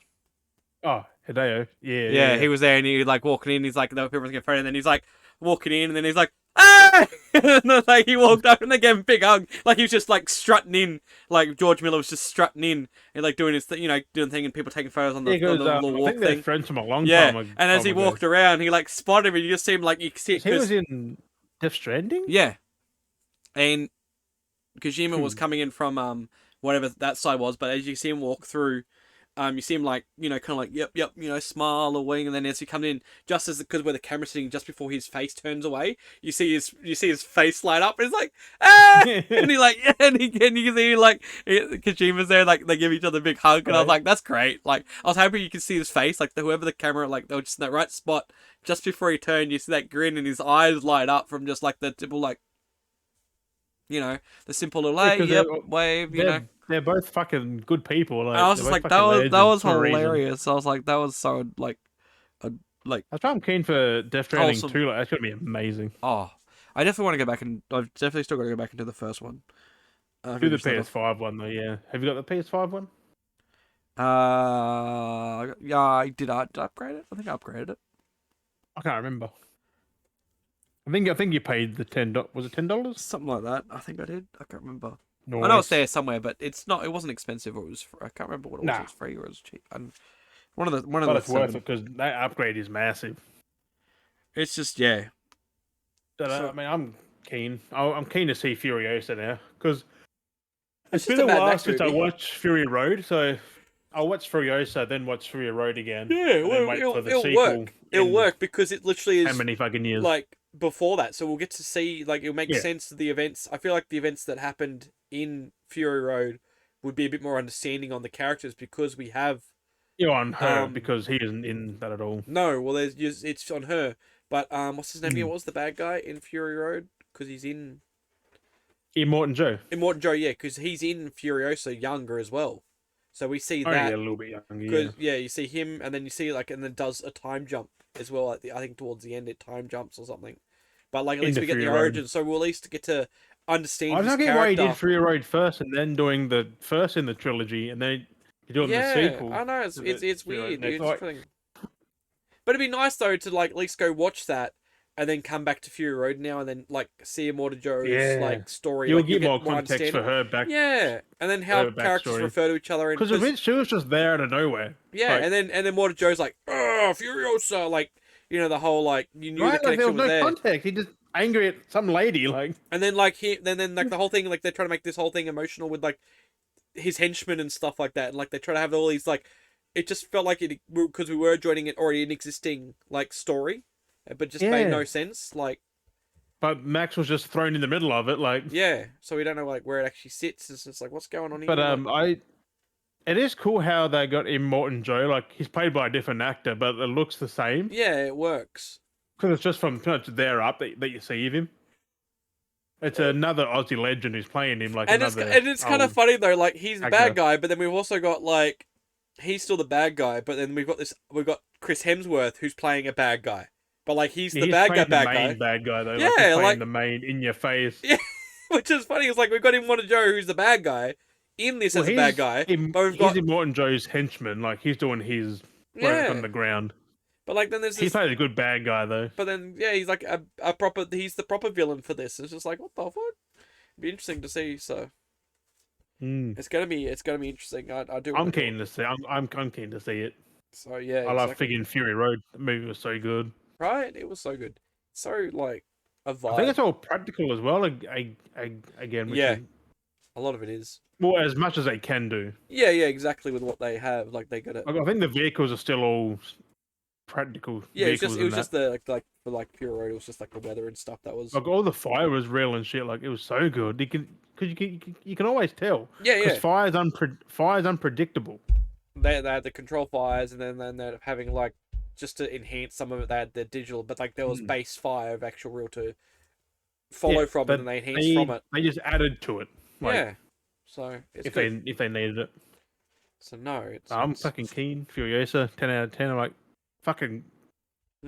Oh, Hideo. Yeah, Yeah. he was there, and he like walking in. He's like, no, everyone's getting phone, and then he's like walking in, and then he's like, ah! And then, like he walked up, and they gave him a big hug. Like he was just like strutting in, like George Miller was just strutting in, and like doing his, doing thing, and people taking photos on the, Yeah, on the little I walk think they're thing. friends from a long Yeah, time. and as he ago. walked around, he like spotted him, and you just see him like you can see it He was in Death Stranding. yeah, and Kojima was Hmm. coming in from whatever that side was, but as you see him walk through, you see him like kind of like yep, smile or wing, and then as he comes in, just as because where the camera's sitting, just before his face turns away, you see his face light up, and it's like ah, and he like and you can see like Kojima's there, like they give each other a big hug, and I was like that's great. Like I was hoping you could see his face, like whoever the camera, like they were just in that right spot, just before he turned, you see that grin, and his eyes light up from just like the typical like. The simple little Yeah, wave, they're both fucking good people. Like, I was they're just both like, fucking that was legends for a reason. hilarious. I was like, that was so like That's why I'm keen for Death Stranding wholesome. 2. Like, that's gonna be amazing. Oh, I definitely want to go back, and I've definitely still got to go back into the first one. Do the Finish that off. PS5 one though. Yeah, have you got the PS5 one? Yeah, I did. I upgrade it. I think I upgraded it. I can't remember. I think you paid the $10. Was it $10? Something like that. I think I did. I can't remember. Nice. I know it's there somewhere, but it's not. It wasn't expensive, or it was. I can't remember what it was. Nah. It was free or it was cheap. And one of But the it's worth seven. it because that upgrade is massive. It's just yeah. So, I mean, I'm keen. I'm keen to see Furiosa now because It's it's just been a a Mad while Max since I movie. watched Fury Road. So I'll watch Furiosa, then watch Fury Road again. Yeah, and well, then wait for the it'll sequel. work. It'll in work because it literally How is many fucking years? like before that, so we'll get to see like it'll make Yeah. sense of the events. I feel like the events that happened in Fury Road would be a bit more understanding on the characters because we have On her um, because he isn't in that at all. no. Well, it's on her, but what's his name again? Hmm. What was the bad guy in Fury Road? Because he's in Immortan Joe. Immortan Joe, yeah, because he's in Furiosa younger as well. So we see Oh that. yeah, a little bit younger. Because you see him, and then you see and then does a time jump as well. I think towards the end it time jumps or something. But like at least we get the origin, so we'll at least get to understand. I his don't get character. why he did Fury Road first and then doing the first in the trilogy and then you're doing the sequel. I know it's to the it's Fury Road weird. next. It's Like, thing. But it'd be nice though to like at least go watch that. And then come back to Fury Road now, and then like see Immortan Joe's like story. You'll like, get more context for her back. Yeah, and then how her characters backstory. refer to each other. Because she was just there out of nowhere. Yeah, Like, and then Immortan Joe's like, oh, Furiosa, like the whole like you knew the right, like, there connection was no there. context. He just angry at some lady, like. And then like then like the whole thing, like they're trying to make this whole thing emotional with like his henchmen and stuff like that, and like they try to have all these like, it just felt like it because we were joining it already an existing like story, but just made no sense. Like, but Max was just thrown in the middle of it, like. yeah, so we don't know like where it actually sits. It's just like what's going on here. But it is cool how they got Immortan Joe. Like he's played by a different actor, but it looks the same. Yeah, it works. Because it's just from pretty much there up that you see of him. It's another Aussie legend who's playing him. Like, and it's kind of funny though. Like he's the bad guy, but then we've also got like he's still the bad guy, but then we've got Chris Hemsworth who's playing a bad guy. But like he's the bad guy, bad guy though. Yeah, like, he's like the main in your face. Yeah, which is funny. It's like we've got Immortan Joe who's the bad guy in this as a bad guy. But we've got Immortan Joe's henchman. Like he's doing his work on the ground. But like then there's he played a good bad guy though. But then he's like a proper. He's the proper villain for this. It's just like what the fuck. It'd be interesting to see. So it's gonna be interesting. I do. I'm keen to see. I'm keen to see it. So yeah, I love freaking Fury Road. The movie was so good. Right, it was so good. So like a vibe. I think it's all practical as well. Again, which is, a lot of it is. Well, as much as they can do. Yeah, exactly. With what they have, like they got it. I think the vehicles are still all practical. Yeah, it was vehicles just the like for like Pure Road. It was just like the weather and stuff. That was like all the fire was real and shit. Like it was so good. You can always tell. Yeah. Because fire's unpredictable. They had the control fires, and then they're having like just to enhance some of it. They had the digital, but like there was base fire of actual real to follow from, and then they enhanced from it. They just added to it. Like, yeah. So it's if good. they needed it. So no, I'm fucking keen. Furiosa, 10 out of 10. I'm like, fucking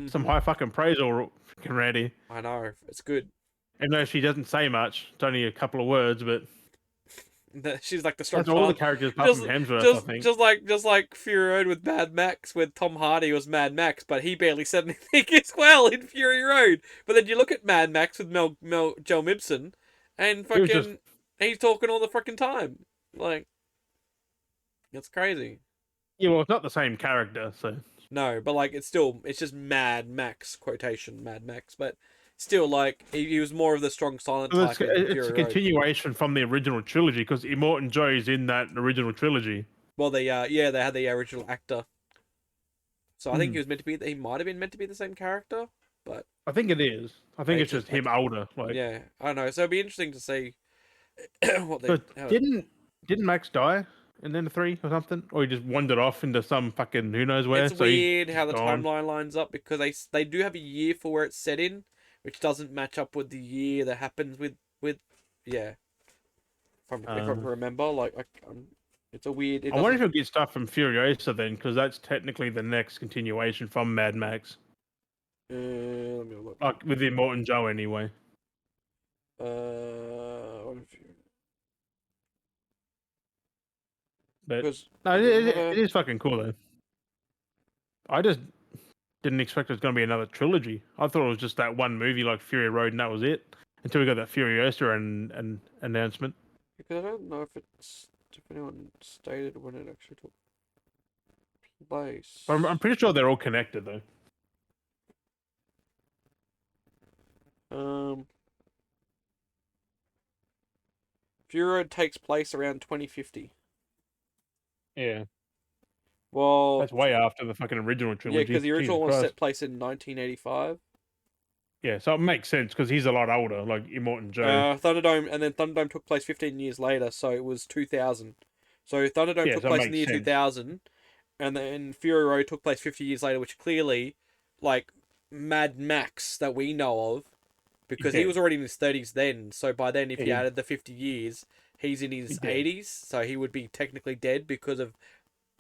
some high fucking praise already. I know it's good. Even though she doesn't say much, it's only a couple of words, but She's like the strong that's all the child. characters apart Just, from Hemsworth, I think. just like Fury Road with Mad Max, with Tom Hardy was Mad Max, but he barely said anything as well in Fury Road. But then you look at Mad Max with Joel Mibson, and He was just fucking he's talking all the fucking time. Like, it's crazy. yeah, well, it's not the same character, so No, but like it's just Mad Max quotation Mad Max, but still like he was more of the strong silent well, type in it's Fury a Road. continuation from the original trilogy because Immortan Joe's in that original trilogy. Well, they had the original actor, so I think Hmm. he was meant to be. He might have been meant to be the same character, but I think it is. I think they it's just just had him to. older. Like, Yeah, I don't know. So it'd be interesting to see what they. but didn't Max die in then three or something, or he just wandered off into some fucking who knows where? It's So he's weird how just the gone. timeline lines up because they do have a year for where it's set in, which doesn't match up with the year that happens with yeah. If I remember, like it's a weird. It I wonder if doesn't. he'll get stuff from Furiosa then, because that's technically the next continuation from Mad Max, Let me look. like with Immortan Joe anyway. What if you, But because no, does it have a it is fucking cool though. I just didn't expect it was going to be another trilogy. I thought it was just that one movie like Fury Road and that was it. Until we got that Furiosa and announcement. because I don't know if anyone stated when it actually took place. But I'm pretty sure they're all connected though. Um, Fury Road takes place around 2050. Yeah, Well, that's way after the fucking original yeah, because trilogy. the Jesus original one Christ. set place in 1985. Yeah, so it makes sense because he's a lot older, like Immortan Joe. Thunderdome, and then Thunderdome took place 15 years later, so it was 2000. So Thunderdome Yeah, took so it place in the makes year sense. 2000, and then Fury Road took place 50 years later, which clearly, like, Mad Max that we know of, He's because he dead. was already in his 30s then, so by then, if Yeah, you added the 50 years, he's in he's his dead. 80s, so he would be technically dead because of.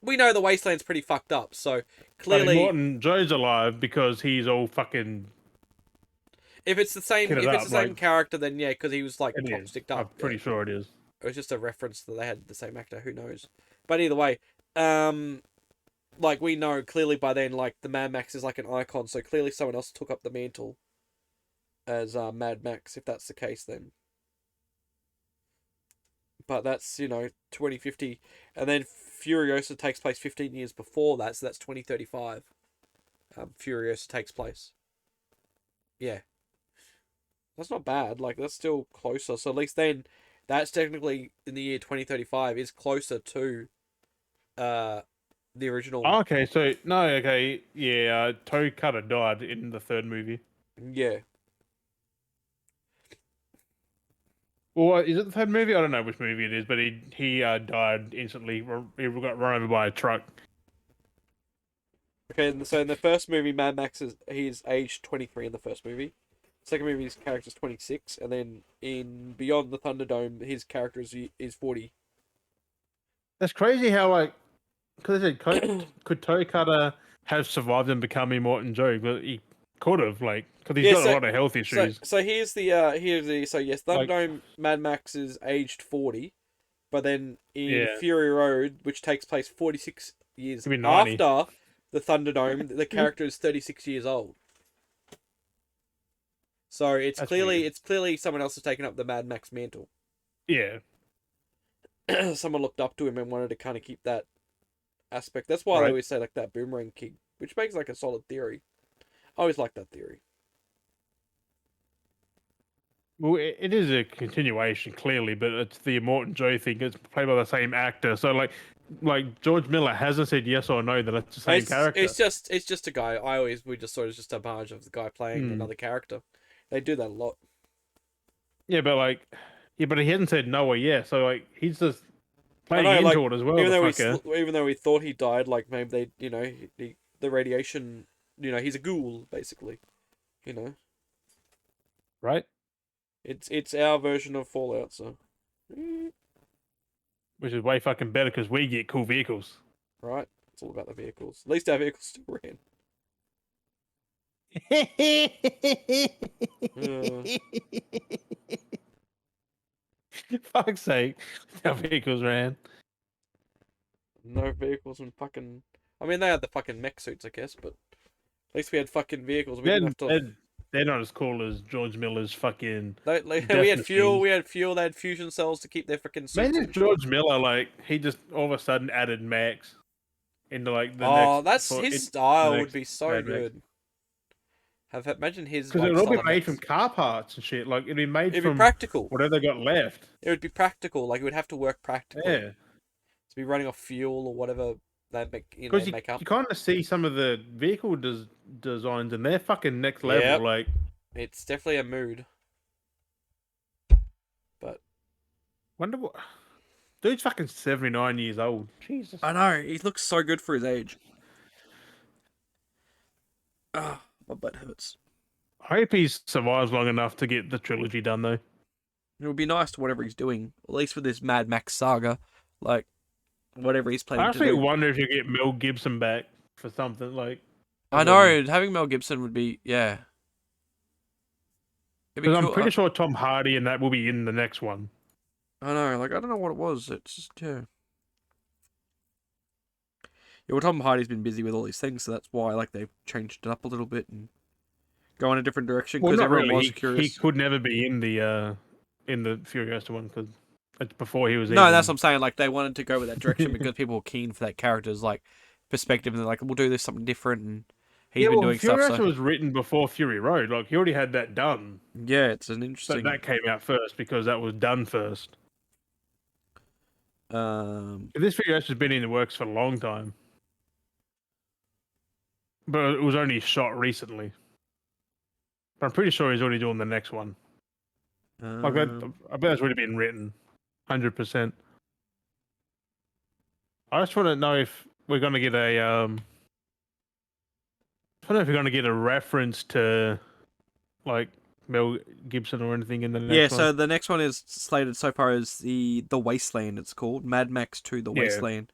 We know the Wasteland's pretty fucked up, so But clearly, Immortan Joe's alive because he's all fucking kitted if it's up. the Like same character, then yeah, because he was like it is. toxicked I'm up. Yeah. pretty sure it is. It was just a reference that they had the same actor. Who knows? But either way, like we know clearly by then, like the Mad Max is like an icon. So clearly someone else took up the mantle as Mad Max. If that's the case, then. But that's 2050, and then Furiosa takes place 15 years before that, so that's 2035. Furiosa takes place. Yeah, that's not bad. Like that's still closer. So at least then, that's technically in the year 2035 is closer to uh the original. Oh, okay, so no, okay, yeah. Toe Cutter died in the third movie. Yeah. Well, is it the third movie? I don't know which movie it is, but he died instantly. He got run over by a truck. Okay, so in the first movie, Mad Max he's aged 23 in the first movie. Second movie, his character's 26, and then in Beyond the Thunderdome, his character is 40. That's crazy how like because they said could Toe Cutter have survived and become Immortan Joe, but he could have like because he's Yeah, got a lot of health issues. so so yes, Like Thunderdome Mad Max is aged 40, but then in yeah, Fury Road, which takes place 46 years could be 90. after the Thunderdome, the character is 36 years old. So That's weird. it's clearly someone else has taken up the Mad Max mantle. Yeah, Someone looked up to him and wanted to kind of keep that aspect. That's why they right. always say like that boomerang kick, which makes like a solid theory. I always like that theory. Well, it is a continuation clearly, but it's the Immortan Joe thing. It's played by the same actor, so like George Miller hasn't said yes or no that it's the same character. It's just a guy. We just sort of just a barrage of the guy playing Hmm. another character. They do that a lot. Yeah, but like, yeah, but he hasn't said no or yes, so like he's just I playing know, like into it as well. The fucker, even though we thought he died, like maybe they the radiation, he's a ghoul basically. You know, right? it's our version of Fallout. So, Which is way fucking better because we get cool vehicles. right, it's all about the vehicles. At least our vehicles still ran. Fuck's sake. Our vehicles ran. No vehicles and fucking. I mean, they had the fucking mech suits, I guess, but at least we had fucking vehicles. We didn't have to. They're not as cool as George Miller's fucking We death had fuel. machines. We had fuel. They had fusion cells to keep their freaking suits. Imagine if George Miller, like, he just all of a sudden added Max into like the Oh, next. that's his style would be so Mad Max. good. Imagine his Because like, it would all style be of made Max. from car parts and shit. Like it'd be made It'd be from practical. whatever they got left. It would be practical. Like it would have to work practically. Yeah, To be running off fuel or whatever they make, because make up. you kind of see some of the vehicle designs and they're fucking next level. Yep. Like It's definitely a mood. But wonder what. Dude's fucking 79 years old. Jesus. I know he looks so good for his age. Ah, my butt hurts. I hope he survives long enough to get the trilogy done, though. It would be nice to whatever he's doing, at least with this Mad Max saga, like whatever he's planning I to actually do. wonder if you get Mel Gibson back for something like. I know having Mel Gibson would be Because cool. I'm pretty sure Tom Hardy and that will be in the next one. I know, like I don't know what it was. It's just yeah. Yeah, well, Tom Hardy's been busy with all these things, so that's why like they've changed it up a little bit and go in a different direction because everyone was curious. He could never be in the Furiosa one because it's before he was. No, that's what I'm saying. Like they wanted to go with that direction because people were keen for that character's like perspective, and they're like, "We'll do this something different." And he's been doing Furiosa stuff. So was written before Fury Road. Like he already had that done. yeah, it's an interesting. But that came out first because that was done first. This Furiosa's been in the works for a long time, but it was only shot recently. But I'm pretty sure he's already doing the next one. Like that, I bet that's already been written, 100%. I just want to know if we're gonna get a I don't know if we're gonna get a reference to like Mel Gibson or anything in the next one. Yeah, so the next one is slated so far as the Wasteland. It's called Mad Max 2: The Wasteland,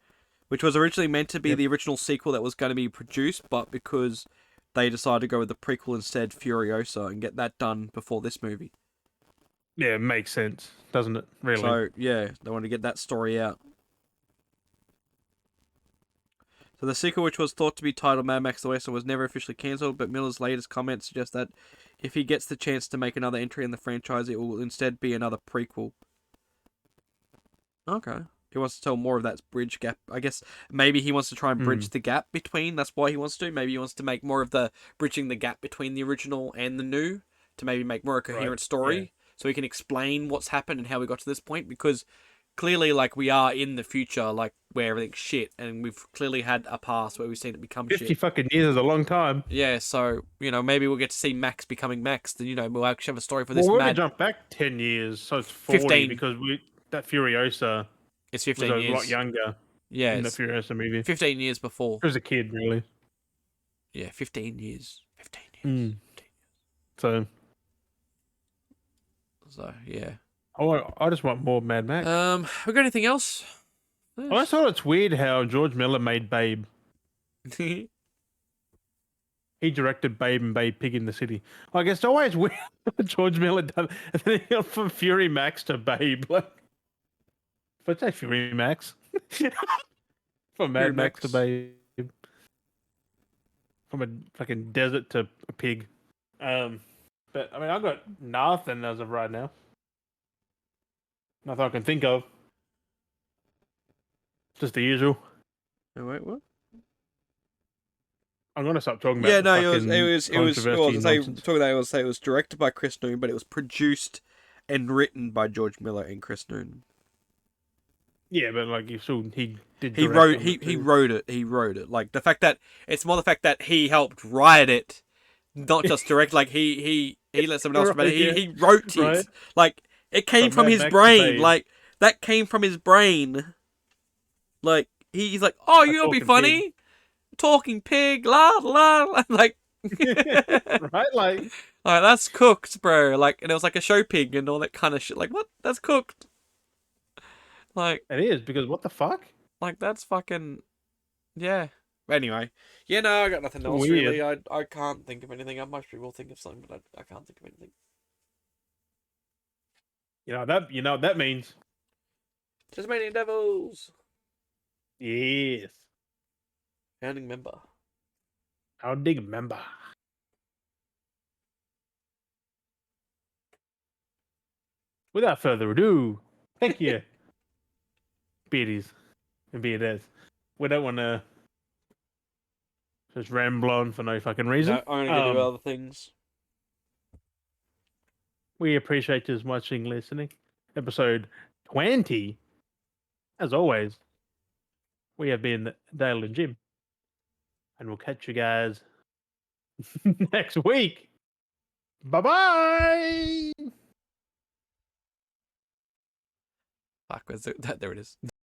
which was originally meant to be the original sequel that was going to be produced, but because they decided to go with the prequel instead, Furiosa, and get that done before this movie. Yeah, it makes sense, doesn't it? Really. So yeah, they wanted to get that story out. So the sequel, which was thought to be titled Mad Max: The Wasteland, was never officially cancelled, but Miller's latest comments suggest that if he gets the chance to make another entry in the franchise, it will instead be another prequel. Okay. He wants to tell more of that bridge gap. I guess maybe he wants to try and bridge the gap between. That's why he wants to. Maybe he wants to make more of the bridging the gap between the original and the new to maybe make more a coherent story. So he can explain what's happened and how we got to this point, because clearly, like, we are in the future, like, where everything's shit, and we've clearly had a past where we've seen it become 50 shit. fucking years is a long time. Yeah, so, maybe we'll get to see Max becoming Max, then, we'll actually have a story for this we're mad... going to jump back 10 years, so it's 40, 15. because that Furiosa it's 15 was a years. lot younger in the Furiosa movie. 15 years before. He was a kid, really. Yeah, 15 years. 15 years. 15 years. So, yeah. I just want more Mad Max. We got anything else? I just thought it's weird how George Miller made Babe. He directed Babe and Babe Pig in the City. Like, it's always weird George Miller done, and then he got from Fury Max to Babe. Like, but say Fury Max. From Mad Max to Babe. From a fucking desert to a pig. But, I mean, I've got nothing as of right now. Nothing I can think of. Just the usual. Oh, wait, what? I'm gonna stop talking about. Yeah, no, it was it was directed by Chris Noon, but it was produced and written by George Miller and Chris Noon. Yeah, but like you saw, he did. He wrote it. He wrote it. Like the fact that it's more the fact that he helped write it, not just direct. Like he let someone else, but he wrote it. Like it came from his brain. Like that came from his brain. Like he's like, oh, you'll be funny. Pig. Talking pig, la la la, like, right, like that's cooked, bro. Like, and it was like a show pig and all that kind of shit. Like, what? That's cooked. Like, it is because what the fuck? Like, that's fucking, yeah. Anyway, yeah, no, I got nothing else Weird. really. I can't think of anything. I most people think of something, but I can't think of anything. You know what that means. Tasmanian Devils, Yes. founding member. Our big member. Without further ado, thank you, Beardies and Bearders. We don't want to just ramble on for no fucking reason. No, I'm gonna go do other things. We appreciate you watching, listening. Episode 20. As always, we have been Dale and Jim. And we'll catch you guys next week. Bye-bye. Fuck, where's it? There it is.